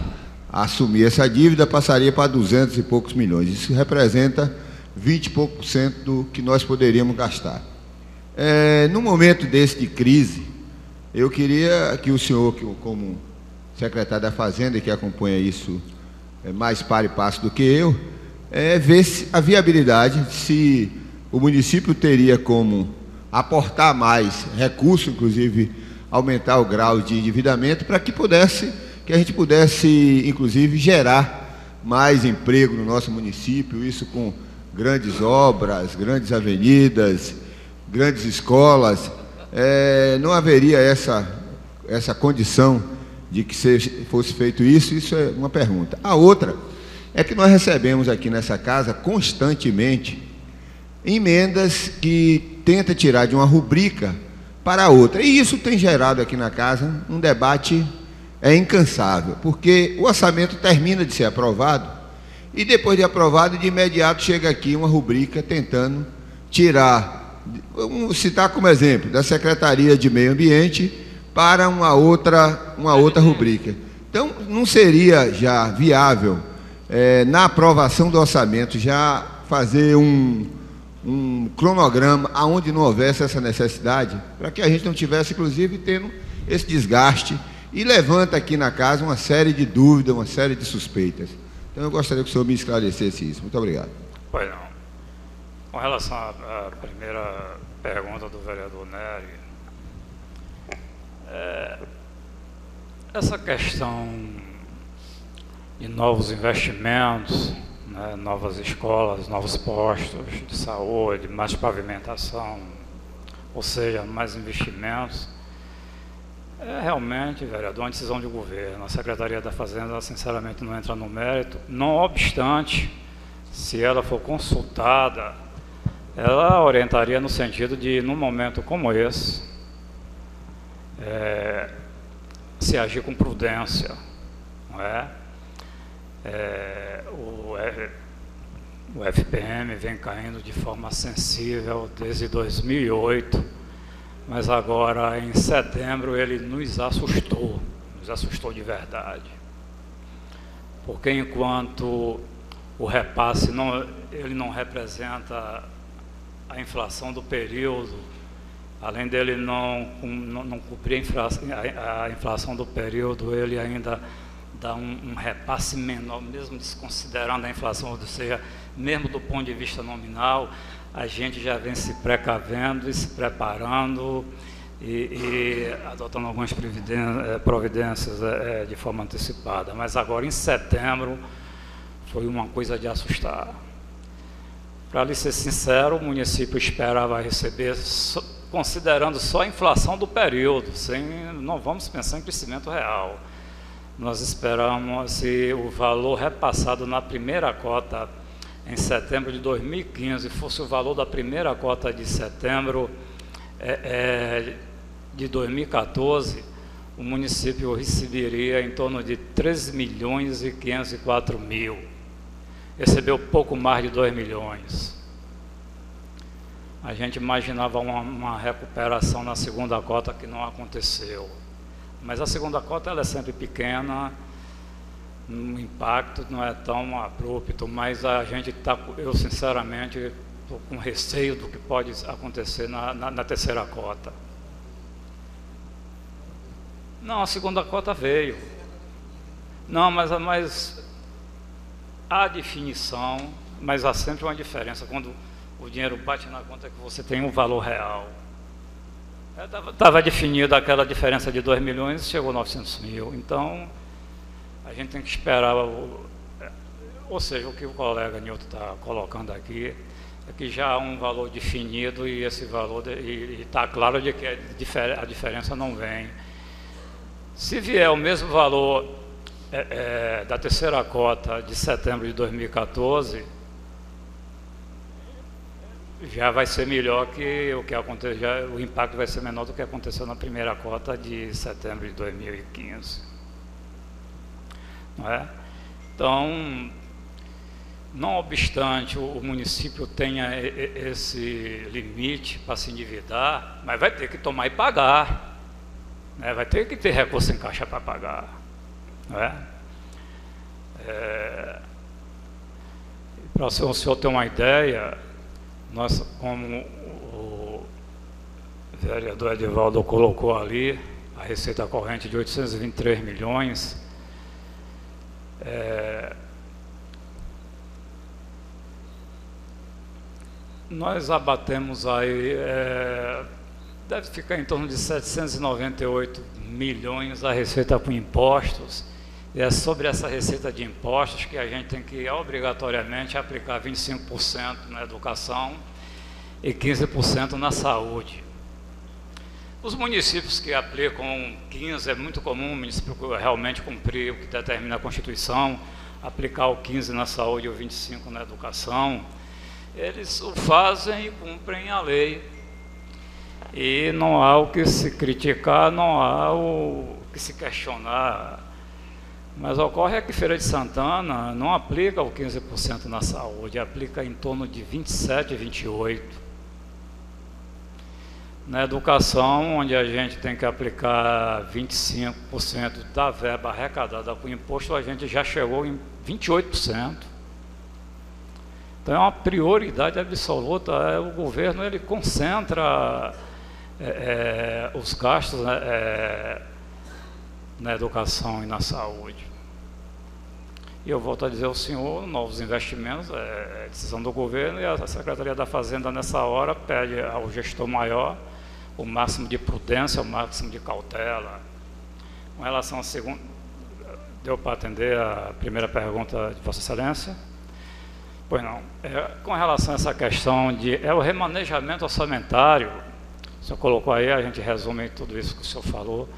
Speaker 4: assumir essa dívida, passaria para 200 e poucos milhões. Isso representa 20 e pouco por cento do que nós poderíamos gastar. No momento desse de crise, eu queria que o senhor, como secretário da Fazenda, que acompanha isso mais par e passo do que eu, ver a viabilidade, se o município teria como aportar mais recursos, inclusive aumentar o grau de endividamento, para que a gente pudesse, inclusive, gerar mais emprego no nosso município, isso com grandes obras, grandes avenidas, grandes escolas. Não haveria essa condição de que fosse feito isso? Isso é uma pergunta. A outra é que nós recebemos aqui nessa casa constantemente emendas que tenta tirar de uma rubrica para outra. E isso tem gerado aqui na casa um debate incansável, porque o orçamento termina de ser aprovado e depois de aprovado, de imediato chega aqui uma rubrica tentando tirar, vamos citar como exemplo, da Secretaria de Meio Ambiente para uma outra rubrica. Então, não seria já viável, na aprovação do orçamento, já fazer um cronograma aonde não houvesse essa necessidade, para que a gente não tivesse, inclusive, tendo esse desgaste, e levanta aqui na casa uma série de dúvidas, uma série de suspeitas. Então, eu gostaria que o senhor me esclarecesse isso. Muito obrigado.
Speaker 2: Pois não. Com relação à primeira pergunta do vereador Nery, essa questão de novos investimentos, novas escolas, novos postos de saúde, mais pavimentação, ou seja, mais investimentos, realmente, vereador, uma decisão de governo. A Secretaria da Fazenda, sinceramente, não entra no mérito. Não obstante, se ela for consultada, ela orientaria no sentido de, num momento como esse, se agir com prudência, não é? O FPM vem caindo de forma sensível desde 2008, mas agora em setembro ele nos assustou de verdade, porque enquanto o repasse ele não representa a inflação do período, além dele não cobrir a inflação do período, ele ainda dá um repasse menor, mesmo desconsiderando a inflação, ou seja, mesmo do ponto de vista nominal, a gente já vem se precavendo e se preparando e adotando algumas providências de forma antecipada. Mas agora, em setembro, foi uma coisa de assustar. Para lhe ser sincero, o município esperava receber, considerando só a inflação do período, não vamos pensar em crescimento real. Nós esperamos, se o valor repassado na primeira cota em setembro de 2015 fosse o valor da primeira cota de setembro de 2014, o município receberia em torno de 13.504.000. Recebeu pouco mais de 2 milhões. A gente imaginava uma recuperação na segunda cota que não aconteceu. Mas a segunda cota ela é sempre pequena, o impacto não é tão abrupto, mas a gente está, eu sinceramente estou com receio do que pode acontecer na terceira cota. Não, a segunda cota veio. Não, mas há definição, mas há sempre uma diferença. Quando o dinheiro bate na conta, que você tem um valor real. Estava definida aquela diferença de 2 milhões e chegou a 900 mil. Então, a gente tem que esperar, ou seja, o que o colega Nilton está colocando aqui, que já há um valor definido e esse valor está claro de que a diferença não vem. Se vier o mesmo valor da terceira cota de setembro de 2014, já vai ser melhor que o que aconteceu, o impacto vai ser menor do que aconteceu na primeira cota de setembro de 2015. Não é? Então, não obstante o município tenha esse limite para se endividar, mas vai ter que tomar e pagar, né? Vai ter que ter recurso em caixa para pagar, não é? Para o senhor ter uma ideia, nós, como o vereador Edivaldo colocou ali, a receita corrente de 823 milhões, nós abatemos aí, deve ficar em torno de 798 milhões a receita com impostos, e é sobre essa receita de impostos que a gente tem que obrigatoriamente aplicar 25% na educação e 15% na saúde. Os municípios que aplicam 15%, é muito comum o município realmente cumprir o que determina a Constituição, aplicar o 15% na saúde e o 25% na educação. Eles o fazem e cumprem a lei. E não há o que se criticar, não há o que se questionar. Mas ocorre que Feira de Santana não aplica o 15% na saúde, aplica em torno de 27%, 28%. Na educação, onde a gente tem que aplicar 25% da verba arrecadada com imposto, a gente já chegou em 28%. Então é uma prioridade absoluta. O governo ele concentra os gastos na educação e na saúde. E eu volto a dizer ao senhor, novos investimentos, é decisão do governo, e a Secretaria da Fazenda nessa hora pede ao gestor maior o máximo de prudência, o máximo de cautela. Com relação à segunda, deu para atender a primeira pergunta de Vossa Excelência? Pois não. Com relação a essa questão de o remanejamento orçamentário, o senhor colocou aí, a gente resume tudo isso que o senhor falou,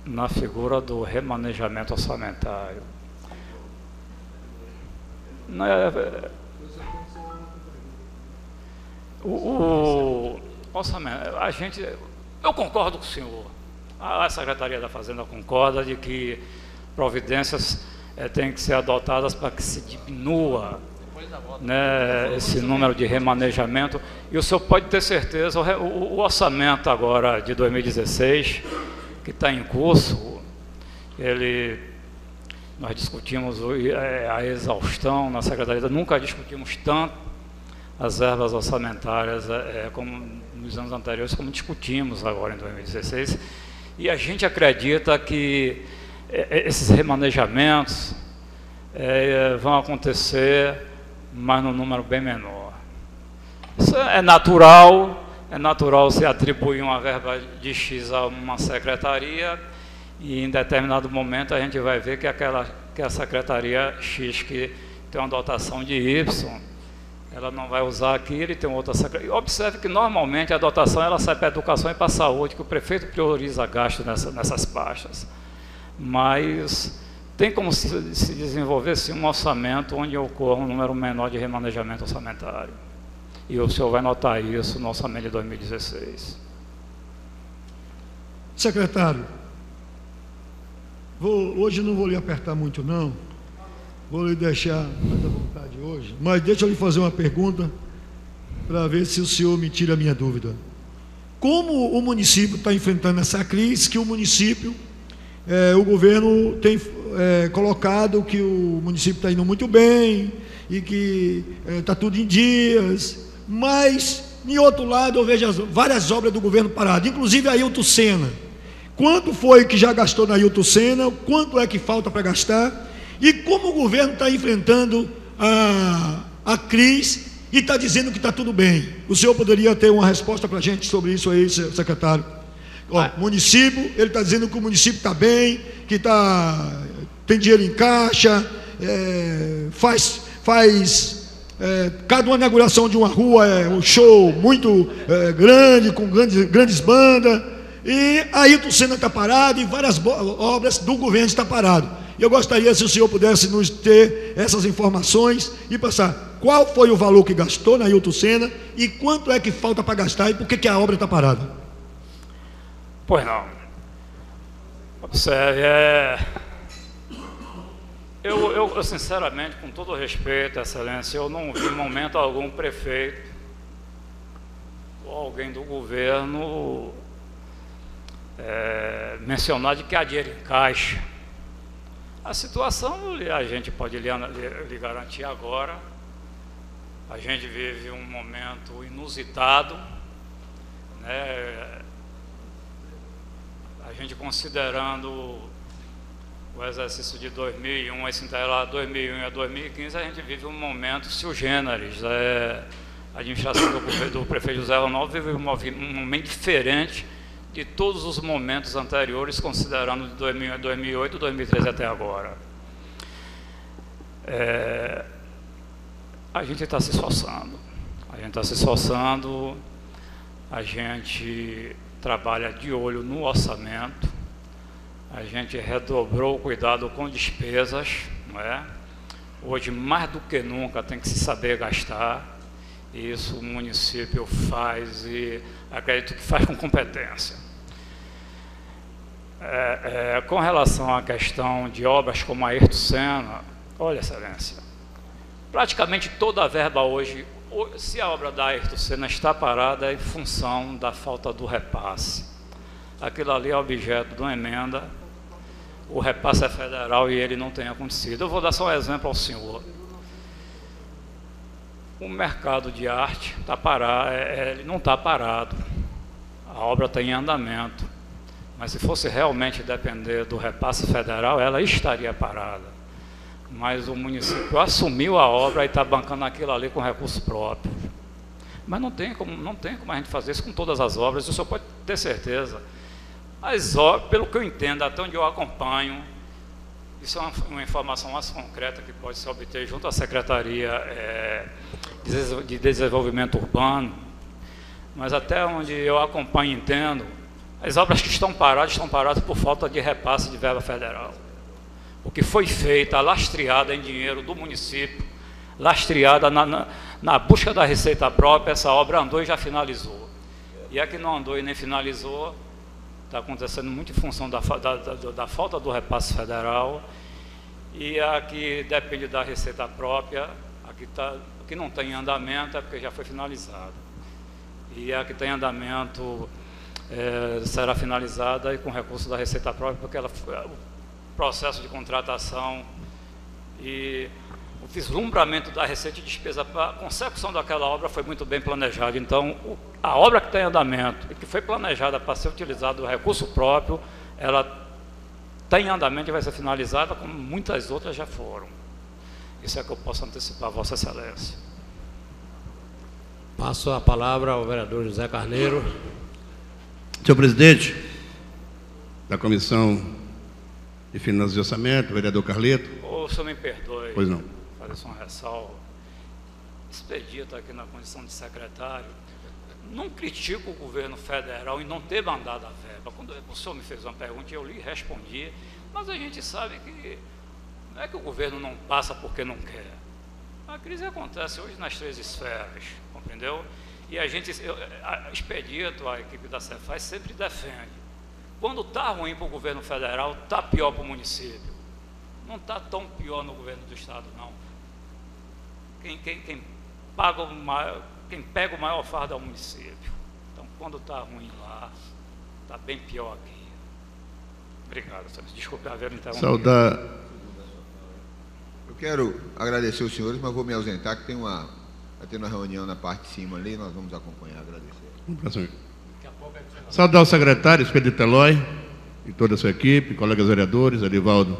Speaker 2: na figura do remanejamento orçamentário. O orçamento, eu concordo com o senhor, a Secretaria da Fazenda concorda de que providências têm que ser adotadas para que se diminua, né, esse número de remanejamento, e o senhor pode ter certeza, o orçamento agora de 2016, que está em curso, nós discutimos a exaustão na Secretaria, nunca discutimos tanto as verbas orçamentárias como nos anos anteriores, como discutimos agora em 2016, e a gente acredita que esses remanejamentos vão acontecer, mas num número bem menor. Isso é natural se atribuir uma verba de X a uma secretaria, e em determinado momento a gente vai ver que a secretaria X, que tem uma dotação de Y, ela não vai usar aquilo e tem outra secretaria. Observe que normalmente a dotação ela sai para a educação e para a saúde, que o prefeito prioriza gastos nessas pastas. Mas tem como se desenvolver sim, um orçamento onde ocorra um número menor de remanejamento orçamentário. E o senhor vai notar isso no orçamento de 2016.
Speaker 3: Secretário, hoje não vou lhe apertar muito não, vou lhe deixar mais à vontade hoje, mas deixa eu lhe fazer uma pergunta para ver se o senhor me tira a minha dúvida. Como o município está enfrentando essa crise, que o município, o governo tem colocado que o município está indo muito bem e que está tudo em dias, mas, em outro lado, eu vejo várias obras do governo paradas, inclusive a Ailton Senna. Quanto foi que já gastou na Ailton Senna? Quanto é que falta para gastar? E como o governo está enfrentando a crise e está dizendo que está tudo bem? O senhor poderia ter uma resposta para a gente sobre isso aí, secretário? O município, ele está dizendo que o município está bem, que tem dinheiro em caixa, faz cada uma inauguração de uma rua é um show muito grande, com grandes bandas, e Ayrton Senna está parado e várias obras do governo estão paradas. Eu gostaria, se o senhor pudesse nos ter essas informações e passar qual foi o valor que gastou na Ayrton Senna e quanto é que falta para gastar e por que a obra está parada.
Speaker 2: Pois não. Observe, eu sinceramente, com todo respeito, Excelência, eu não vi em momento algum prefeito ou alguém do governo mencionar de que há dinheiro em caixa. A situação a gente pode lhe garantir agora. A gente vive um momento inusitado, né? A gente considerando o exercício de 2001, esse intervalo 2001 a 2015, a gente vive um momento sui generis. A administração do prefeito José Ronaldo vive um momento diferente de todos os momentos anteriores, considerando de 2001 a 2008, 2013 até agora. A gente está se esforçando, a gente trabalha de olho no orçamento, a gente redobrou o cuidado com despesas, não é? Hoje, mais do que nunca, tem que se saber gastar, e isso o município faz, e acredito que faz com competência. Com relação à questão de obras como a Ayrton Senna, olha, Excelência, praticamente toda a verba hoje, se a obra da Ayrton Senna está parada, é em função da falta do repasse. Aquilo ali é objeto de uma emenda, o repasse é federal e ele não tem acontecido. Eu vou dar só um exemplo ao senhor. O mercado de arte está parado, ele não está parado, a obra está em andamento, mas se fosse realmente depender do repasse federal, ela estaria parada. Mas o município assumiu a obra e está bancando aquilo ali com recursos próprios. Mas não tem como a gente fazer isso com todas as obras, o senhor pode ter certeza. As obras, pelo que eu entendo, até onde eu acompanho, isso é uma informação mais concreta que pode se obter junto à Secretaria de Desenvolvimento Urbano, mas até onde eu acompanho e entendo, as obras que estão paradas por falta de repasse de verba federal. O que foi feito, a lastreada em dinheiro do município, lastreada na busca da receita própria, essa obra andou e já finalizou. E a que não andou e nem finalizou, está acontecendo muito em função da falta do repasse federal, e a que depende da receita própria, a que não tem em andamento é porque já foi finalizada. E a que tem em andamento será finalizada e com recurso da receita própria, porque o processo de contratação e o vislumbramento da receita e despesa para a consecução daquela obra foi muito bem planejado. Então, a obra que está em andamento e que foi planejada para ser utilizado o recurso próprio, ela está em andamento e vai ser finalizada, como muitas outras já foram. Isso é que eu posso antecipar, Vossa Excelência.
Speaker 1: Passo a palavra ao vereador José Carneiro.
Speaker 5: Senhor presidente da Comissão de Finanças e Orçamento, vereador Carleto.
Speaker 2: O senhor me perdoe.
Speaker 5: Pois não.
Speaker 2: Fazer só uma ressalva. Expedito aqui na condição de secretário, não critico o governo federal em não ter mandado a verba. Quando o senhor me fez uma pergunta, eu lhe respondi, mas a gente sabe que não é que o governo não passa porque não quer. A crise acontece hoje nas 3 esferas, compreendeu? E a gente, Expedito, a equipe da Cefaz sempre defende. Quando está ruim para o governo federal, está pior para o município. Não está tão pior no governo do estado, não. Quem pega o maior fardo é o município. Então, quando está ruim lá, está bem pior aqui. Obrigado, senhor. Desculpe haver interrompido.
Speaker 4: Eu quero agradecer os senhores, mas vou me ausentar, que vai ter uma reunião na parte de cima ali, nós vamos acompanhar. Agradecer.
Speaker 5: Saudar o secretário Expedito Eloy e toda a sua equipe, colegas vereadores, Arivaldo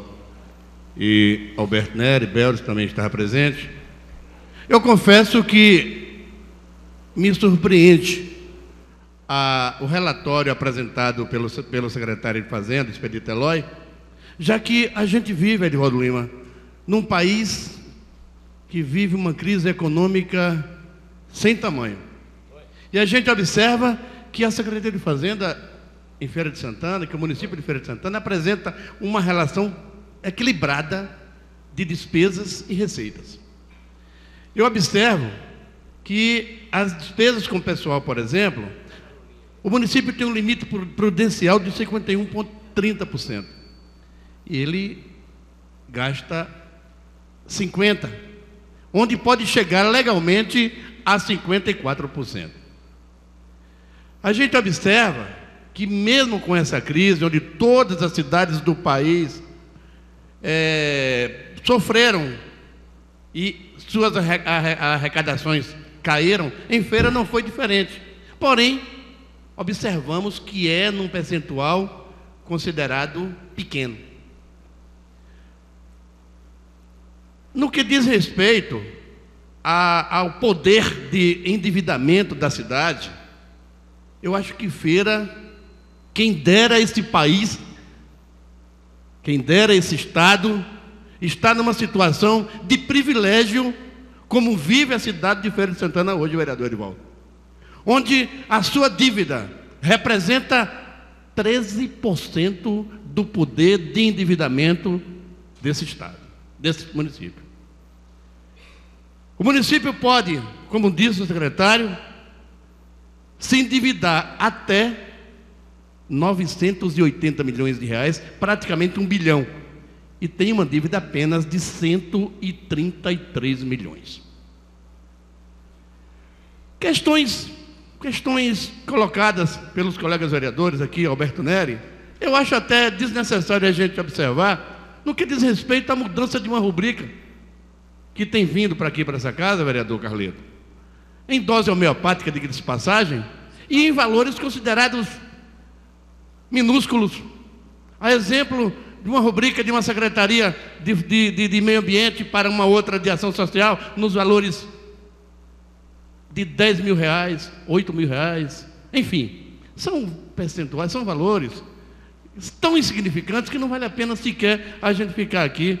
Speaker 5: e Alberto Neri, Beldes também estava presente. Eu confesso que me surpreende o relatório apresentado pelo secretário de Fazenda, Expedito Eloy, já que a gente vive, Arivaldo Lima, num país que vive uma crise econômica sem tamanho. E a gente observa que a Secretaria de Fazenda em Feira de Santana, que o município de Feira de Santana apresenta uma relação equilibrada de despesas e receitas. Eu observo que as despesas com o pessoal, por exemplo, o município tem um limite prudencial de 51,30%. E ele gasta 50%, onde pode chegar legalmente a 54%. A gente observa que mesmo com essa crise, onde todas as cidades do país sofreram e suas arrecadações caíram, em Feira não foi diferente. Porém, observamos que é num percentual considerado pequeno. No que diz respeito ao poder de endividamento da cidade, eu acho que Feira, quem dera esse país, quem dera esse estado, está numa situação de privilégio, como vive a cidade de Feira de Santana hoje, vereador Edivaldo, onde a sua dívida representa 13% do poder de endividamento desse estado, desse município. O município pode, como disse o secretário, se endividar até 980 milhões de reais, praticamente 1 bilhão, e tem uma dívida apenas de 133 milhões. Questões colocadas pelos colegas vereadores aqui, Alberto Neri, eu acho até desnecessário a gente observar, no que diz respeito à mudança de uma rubrica que tem vindo para aqui, para essa casa, vereador Carleto, em dose homeopática, diga-se de passagem, e em valores considerados minúsculos. A exemplo de uma rubrica de uma secretaria de meio ambiente para uma outra de ação social, nos valores de 10 mil reais, 8 mil reais, enfim, são percentuais, são valores tão insignificantes que não vale a pena sequer a gente ficar aqui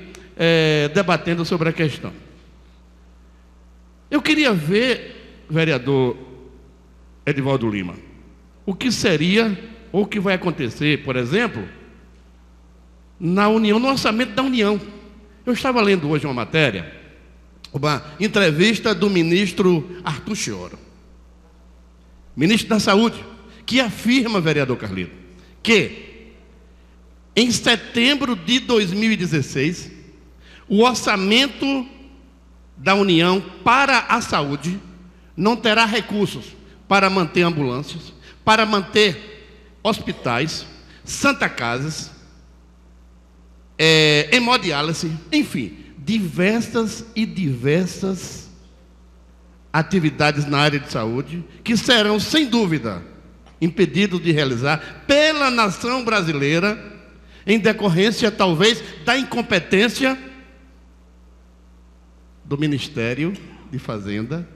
Speaker 5: debatendo sobre a questão. Eu queria ver, vereador Edivaldo Lima, o que seria, ou o que vai acontecer, por exemplo, na União, no orçamento da União. Eu estava lendo hoje uma matéria, uma entrevista do ministro Arthur Chioro, ministro da Saúde, que afirma, vereador Carlito, que em setembro de 2016, o orçamento da União para a saúde não terá recursos para manter ambulâncias, para manter hospitais, Santa Casas, hemodiálise, enfim, diversas atividades na área de saúde que serão, sem dúvida, impedidos de realizar pela nação brasileira, em decorrência, talvez, da incompetência do Ministério de Fazenda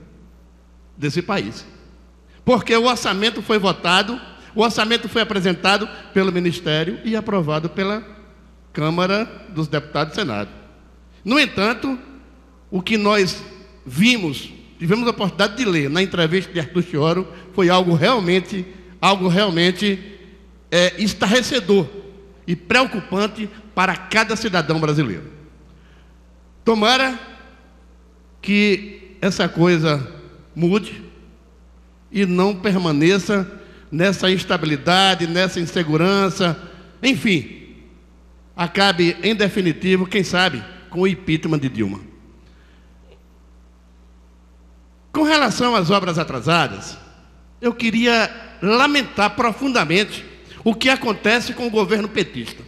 Speaker 5: desse país. Porque o orçamento foi votado, o orçamento foi apresentado pelo Ministério e aprovado pela Câmara dos Deputados e Senado. No entanto, o que nós tivemos a oportunidade de ler na entrevista de Arthur Chioro, foi algo realmente estarrecedor e preocupante para cada cidadão brasileiro. Tomara que essa coisa mude e não permaneça nessa instabilidade, nessa insegurança, enfim, acabe em definitivo, quem sabe, com o impeachment de Dilma. Com relação às obras atrasadas, eu queria lamentar profundamente o que acontece com o governo petista.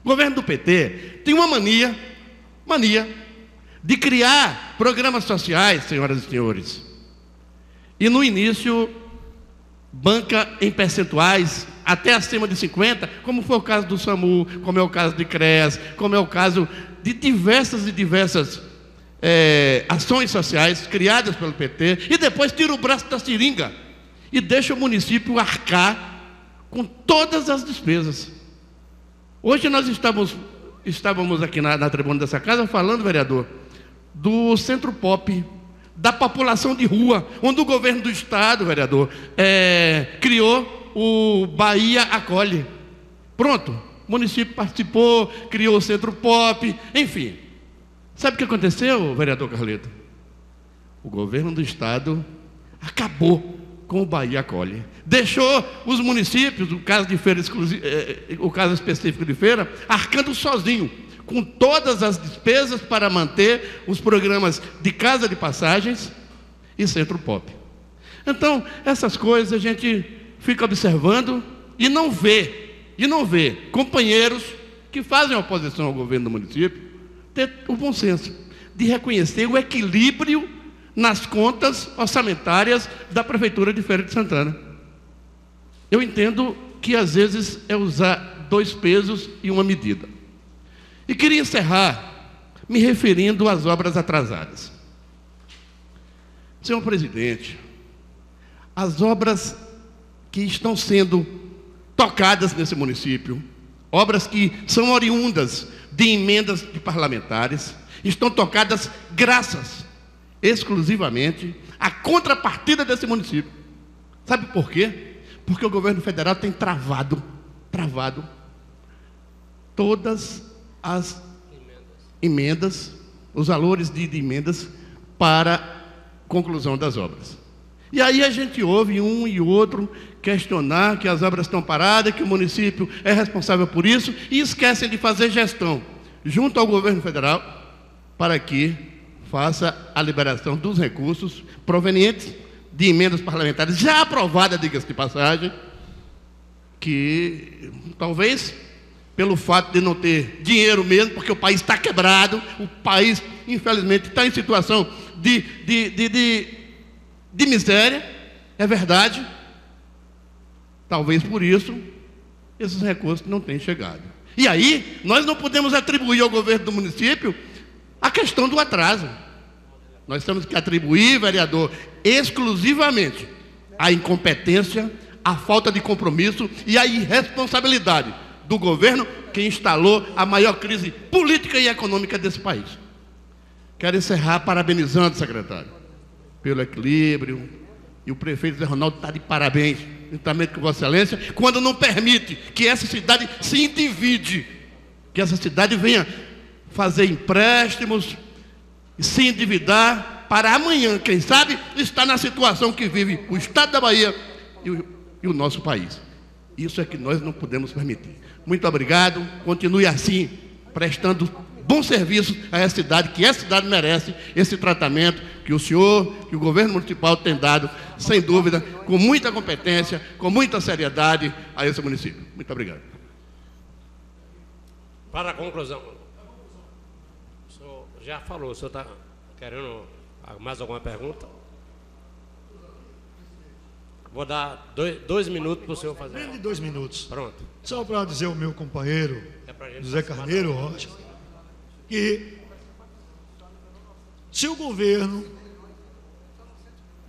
Speaker 5: O governo do PT tem uma mania de criar programas sociais, senhoras e senhores, e no início banca em percentuais até acima de 50%, como foi o caso do SAMU, como é o caso de CREAS, como é o caso de diversas ações sociais criadas pelo PT, e depois tira o braço da seringa e deixa o município arcar com todas as despesas. Hoje nós estávamos aqui na tribuna dessa casa falando, vereador, do Centro Pop, da população de rua, onde o governo do estado, vereador, criou o Bahia Acolhe. Pronto, o município participou, criou o Centro Pop, enfim. Sabe o que aconteceu, vereador Carleto? O governo do estado acabou com o Bahia Acolhe. Deixou os municípios, o caso de Feira o caso específico de Feira, arcando sozinho, com todas as despesas para manter os programas de casa de passagens e Centro Pop. Então, essas coisas a gente fica observando e não vê companheiros que fazem oposição ao governo do município ter o bom senso de reconhecer o equilíbrio nas contas orçamentárias da Prefeitura de Feira de Santana. Eu entendo que às vezes é usar 2 pesos e uma medida. E queria encerrar me referindo às obras atrasadas. Senhor presidente, as obras que estão sendo tocadas nesse município, obras que são oriundas de emendas de parlamentares, estão tocadas graças exclusivamente à contrapartida desse município. Sabe por quê? Porque o governo federal tem travado todas as emendas, os valores de emendas para conclusão das obras. E aí a gente ouve um e outro questionar que as obras estão paradas, que o município é responsável por isso, e esquecem de fazer gestão junto ao governo federal para que faça a liberação dos recursos provenientes de emendas parlamentares já aprovadas, diga-se de passagem, que talvez pelo fato de não ter dinheiro mesmo, porque o país está quebrado, o país, infelizmente, está em situação de miséria, é verdade. Talvez por isso esses recursos não tenham chegado. E aí, nós não podemos atribuir ao governo do município a questão do atraso. Nós temos que atribuir, vereador, exclusivamente a incompetência, a falta de compromisso e a irresponsabilidade do governo que instalou a maior crise política e econômica desse país. Quero encerrar parabenizando, secretário, pelo equilíbrio, e o prefeito Zé Ronaldo está de parabéns, juntamente com Vossa Excelência, quando não permite que essa cidade se endivide, que essa cidade venha fazer empréstimos e se endividar para amanhã, quem sabe, estar na situação que vive o estado da Bahia e o nosso país. Isso é que nós não podemos permitir. Muito obrigado, continue assim, prestando bom serviço a essa cidade, que essa cidade merece esse tratamento que o senhor, que o governo municipal tem dado, sem dúvida, com muita competência, com muita seriedade a esse município. Muito obrigado.
Speaker 1: Para a conclusão, o senhor já falou, o senhor está querendo mais alguma pergunta? Vou dar 2 minutos para o senhor fazer.
Speaker 3: Menos de 2 minutos.
Speaker 1: Pronto.
Speaker 3: Só para dizer ao meu companheiro, José Carneiro Rocha, que se o governo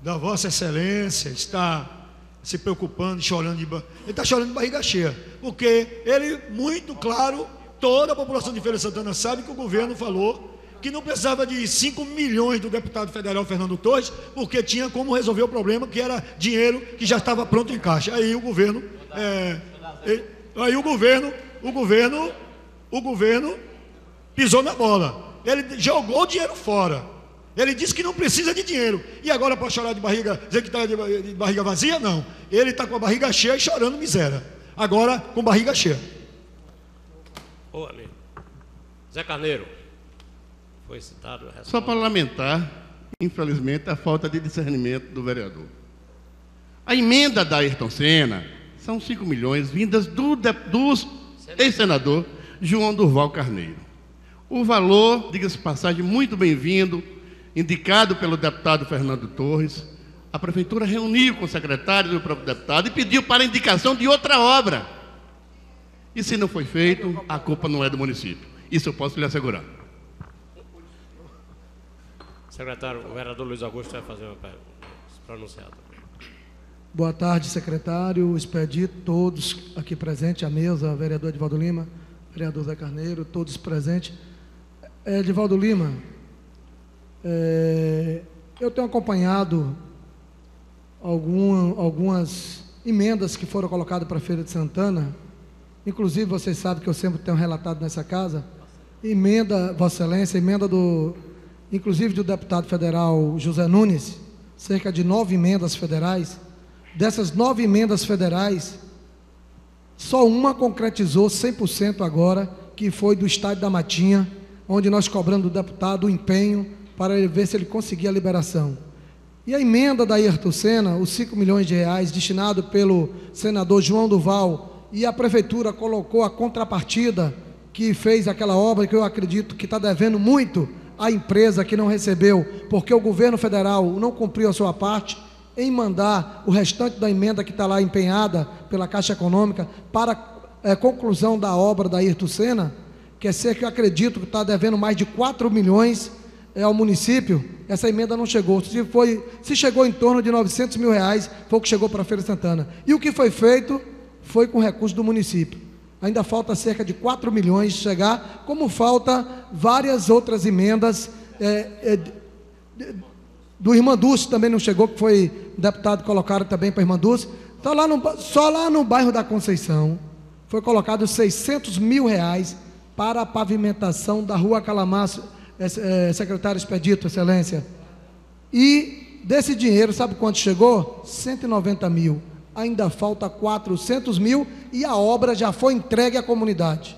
Speaker 3: da Vossa Excelência está se preocupando, chorando ele está chorando de barriga cheia, porque ele, muito claro, toda a população de Feira de Santana sabe que o governo falou que não precisava de 5 milhões do deputado federal Fernando Torres, porque tinha como resolver o problema, que era dinheiro que já estava pronto em caixa. Aí o governo, o governo pisou na bola. Ele jogou o dinheiro fora. Ele disse que não precisa de dinheiro. E agora pode chorar de barriga, dizer que está de barriga vazia? Não. Ele está com a barriga cheia e chorando miséria. Agora com barriga cheia.
Speaker 1: Ô, amigo. Zé Carneiro. Foi citado.
Speaker 5: Só para lamentar, infelizmente, a falta de discernimento do vereador. A emenda da Ayrton Senna são 5 milhões vindas do ex-senador João Durval Carneiro. O valor, diga-se de passagem, muito bem-vindo, indicado pelo deputado Fernando Torres. A prefeitura reuniu com o secretário e o próprio deputado e pediu para a indicação de outra obra. E se não foi feito, a culpa não é do município. Isso eu posso lhe assegurar.
Speaker 1: Secretário, o vereador Luiz Augusto vai fazer uma pergunta pronunciada.
Speaker 6: Boa tarde, secretário, expedito, todos aqui presentes, a mesa, vereador Edivaldo Lima, vereador Zé Carneiro, todos presentes. Edivaldo Lima, Eu tenho acompanhado algumas emendas que foram colocadas para a Feira de Santana. Inclusive, vocês sabem que eu sempre tenho relatado nessa casa, emenda, Vossa Excelência, emenda inclusive do deputado federal José Nunes, cerca de 9 emendas federais. Dessas 9 emendas federais, só uma concretizou 100% agora, que foi do Estádio da Matinha, onde nós cobramos do deputado o empenho para ele ver se ele conseguia a liberação. E a emenda da Ayrton Senna, os 5 milhões de reais destinado pelo senador João Duval, e a prefeitura colocou a contrapartida que fez aquela obra, que eu acredito que está devendo muito à empresa que não recebeu, porque o governo federal não cumpriu a sua parte em mandar o restante da emenda que está lá empenhada pela Caixa Econômica para a conclusão da obra da Ayrton Senna, que é cerca, eu acredito que está devendo mais de 4 milhões ao município. Essa emenda não chegou. Se chegou em torno de 900 mil reais, foi o que chegou para a Feira de Santana. E o que foi feito foi com recurso do município. Ainda falta cerca de 4 milhões de chegar, como falta várias outras emendas. Do Irmanduz também não chegou, que foi deputado, colocaram também para Irmanduz. Então, só lá no bairro da Conceição foi colocado 600 mil reais para a pavimentação da Rua Calamaço, secretário Expedito, Excelência. E desse dinheiro, sabe quanto chegou? 190 mil. Ainda falta 400 mil e a obra já foi entregue à comunidade.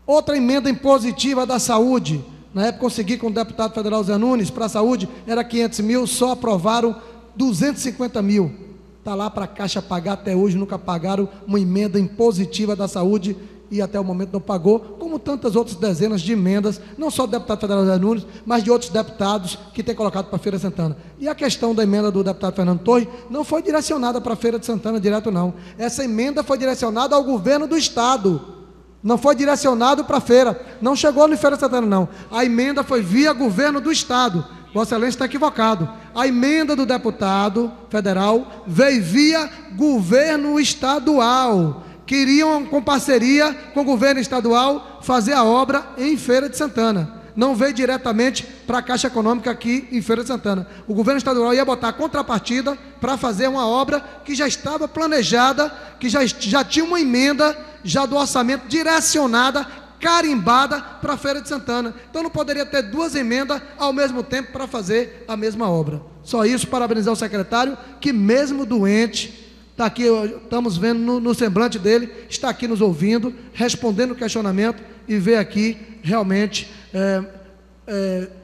Speaker 6: Outra emenda impositiva da saúde, na época consegui com o deputado federal Zé Nunes, para a saúde era 500 mil, só aprovaram 250 mil. Está lá para a Caixa pagar, até hoje nunca pagaram uma emenda impositiva da saúde e até o momento não pagou, como tantas outras dezenas de emendas, não só do deputado federal Zé Nunes, mas de outros deputados que têm colocado para a Feira de Santana. E a questão da emenda do deputado Fernando Torres não foi direcionada para a Feira de Santana direto, não. Essa emenda foi direcionada ao governo do Estado, não foi direcionado para a feira, não chegou no Feira de Santana, não. A emenda foi via governo do Estado. Vossa Excelência está equivocado. A emenda do deputado federal veio via governo estadual. Queriam, com parceria com o governo estadual, fazer a obra em Feira de Santana. Não veio diretamente para a Caixa Econômica aqui em Feira de Santana. O governo estadual ia botar contrapartida para fazer uma obra que já estava planejada, que já tinha uma emenda já do orçamento direcionada, carimbada para a Feira de Santana. Então não poderia ter 2 emendas ao mesmo tempo para fazer a mesma obra. Só isso, parabenizar o secretário, que mesmo doente, está aqui, estamos vendo no semblante dele, está aqui nos ouvindo, respondendo o questionamento e veio aqui realmente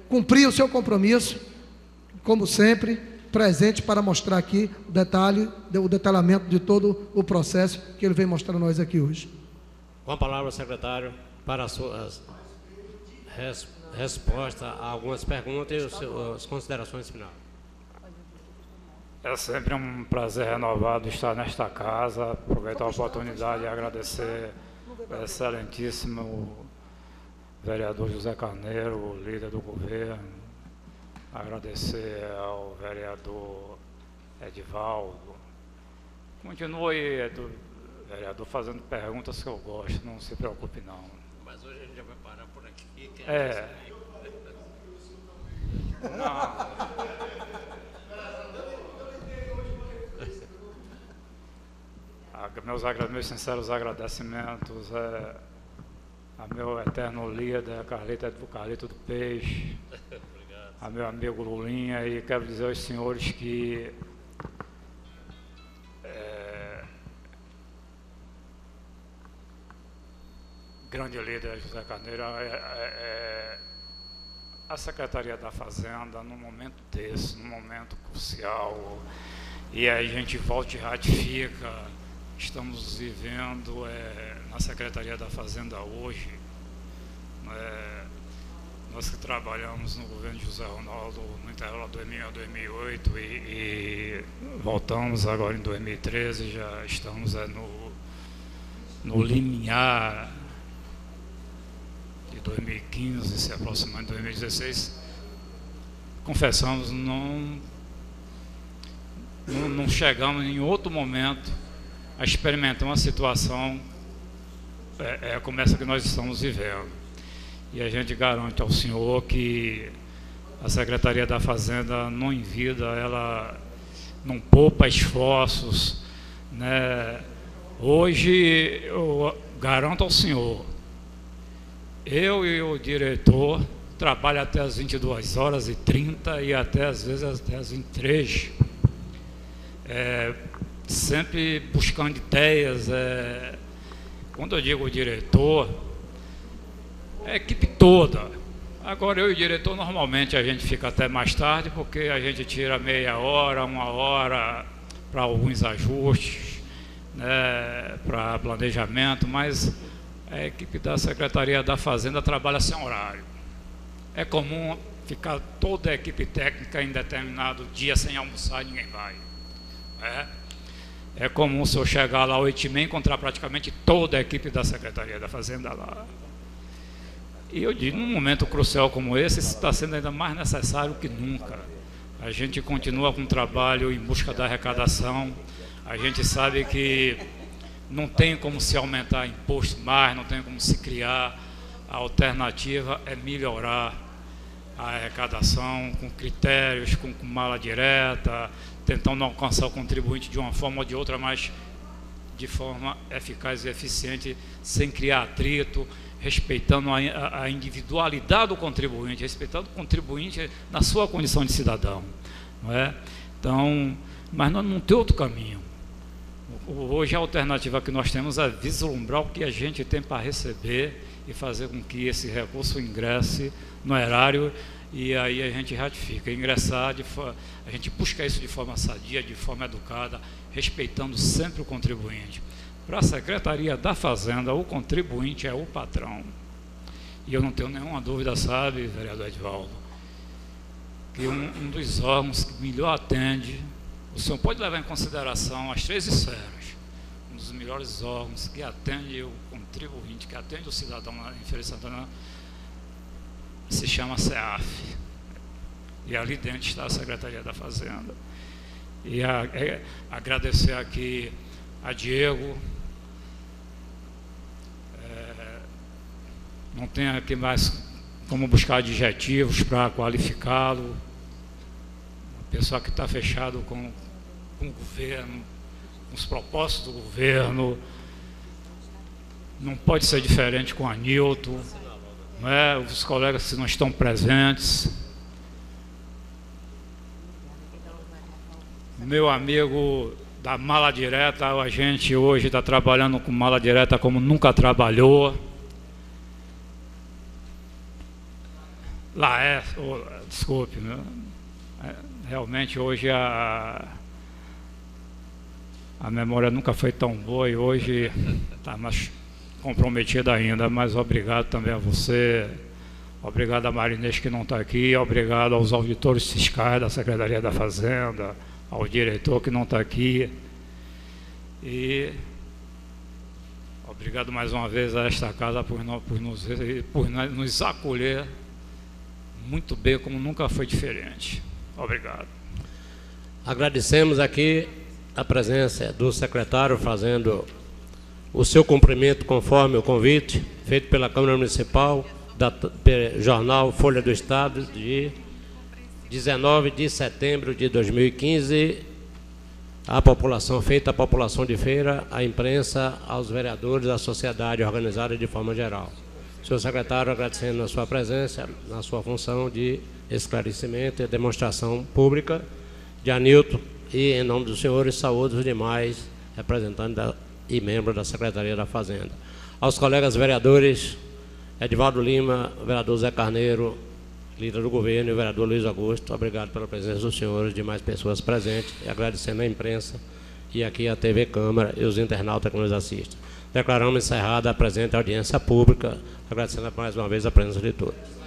Speaker 6: cumprir o seu compromisso, como sempre, presente para mostrar aqui o detalhamento de todo o processo que ele vem mostrar a nós aqui hoje.
Speaker 1: Com a palavra, secretário, para as suas respostas a algumas perguntas e as considerações finais.
Speaker 2: É sempre um prazer renovado estar nesta casa, aproveitar a oportunidade e agradecer ao excelentíssimo vereador José Carneiro, líder do governo, agradecer ao vereador Edivaldo. Continue, vereador, fazendo perguntas que eu gosto, não se preocupe não.
Speaker 1: Mas hoje a gente já vai parar por aqui.
Speaker 2: Não. Meus sinceros agradecimentos a meu eterno líder, Carlito do Peixe, a meu amigo Lulinha, e quero dizer aos senhores que grande líder José Carneiro, a Secretaria da Fazenda, num momento desse, num momento crucial, e a gente volta e ratifica. Estamos vivendo na Secretaria da Fazenda hoje, nós que trabalhamos no governo de José Ronaldo no intervalo de 2000 a 2008 e voltamos agora em 2013, já estamos no limiar de 2015, se aproximando de 2016, confessamos, não chegamos em outro momento a experimentar uma situação como essa que nós estamos vivendo. E a gente garante ao senhor que a Secretaria da Fazenda não envida, ela não poupa esforços, né? Hoje, eu garanto ao senhor, eu e o diretor trabalham até as 22h30 e até às vezes até as 23h, sempre buscando ideias. Quando eu digo diretor, é a equipe toda. Agora, eu e o diretor, normalmente a gente fica até mais tarde, porque a gente tira meia hora, 1 hora para alguns ajustes, né, para planejamento, mas a equipe da Secretaria da Fazenda trabalha sem horário. É comum ficar toda a equipe técnica em determinado dia sem almoçar e ninguém vai. É comum, se eu chegar lá 8h30, encontrar praticamente toda a equipe da Secretaria da Fazenda lá. E eu digo, num momento crucial como esse, isso está sendo ainda mais necessário que nunca. A gente continua com o trabalho em busca da arrecadação. A gente sabe que não tem como se aumentar imposto mais, não tem como se criar. A alternativa é melhorar a arrecadação com critérios, com mala direta, tentando alcançar o contribuinte de uma forma ou de outra, mas de forma eficaz e eficiente, sem criar atrito, respeitando a individualidade do contribuinte, respeitando o contribuinte na sua condição de cidadão, não é? Então, mas nós não temos outro caminho. Hoje a alternativa que nós temos é vislumbrar o que a gente tem para receber e fazer com que esse recurso ingresse no erário, e aí a gente ratifica. Ingressar, a gente busca isso de forma sadia, de forma educada, respeitando sempre o contribuinte. Para a Secretaria da Fazenda, o contribuinte é o patrão. E eu não tenho nenhuma dúvida, sabe, vereador Edivaldo, que um dos órgãos que melhor atende, o senhor pode levar em consideração as 3 esferas, um dos melhores órgãos que atende o contribuinte, que atende o cidadão em Feira de Santana, se chama CEAF. E ali dentro está a Secretaria da Fazenda. E agradecer aqui a Diego. Não tem aqui mais como buscar adjetivos para qualificá-lo. Uma pessoa que está fechado com o governo, com os propósitos do governo. Não pode ser diferente com a Nilton, não é? Os colegas que não estão presentes. Meu amigo da mala direta, a gente hoje está trabalhando com mala direta como nunca trabalhou. Desculpe, né? Realmente hoje a memória nunca foi tão boa e hoje está mais comprometida ainda, mas obrigado também a você, obrigado a Marinês que não está aqui, obrigado aos auditores fiscais da Secretaria da Fazenda, ao diretor que não está aqui, e obrigado mais uma vez a esta casa por nos acolher muito bem, como nunca foi diferente. Obrigado.
Speaker 1: Agradecemos aqui a presença do secretário fazendo o seu cumprimento conforme o convite feito pela Câmara Municipal, jornal Folha do Estado, de 19 de setembro de 2015, à população, feita a população de Feira, à imprensa, aos vereadores, à sociedade organizada de forma geral. Senhor secretário, agradecendo a sua presença, na sua função de esclarecimento e demonstração pública de Anilton, e em nome dos senhores, saúde os demais representantes e membros da Secretaria da Fazenda. Aos colegas vereadores, Edivaldo Lima, vereador Zé Carneiro, líder do governo, e o vereador Luiz Augusto, obrigado pela presença dos senhores e demais pessoas presentes, e agradecendo a imprensa e aqui a TV Câmara e os internautas que nos assistem. Declaramos encerrada a presente audiência pública, agradecendo mais uma vez a presença de todos.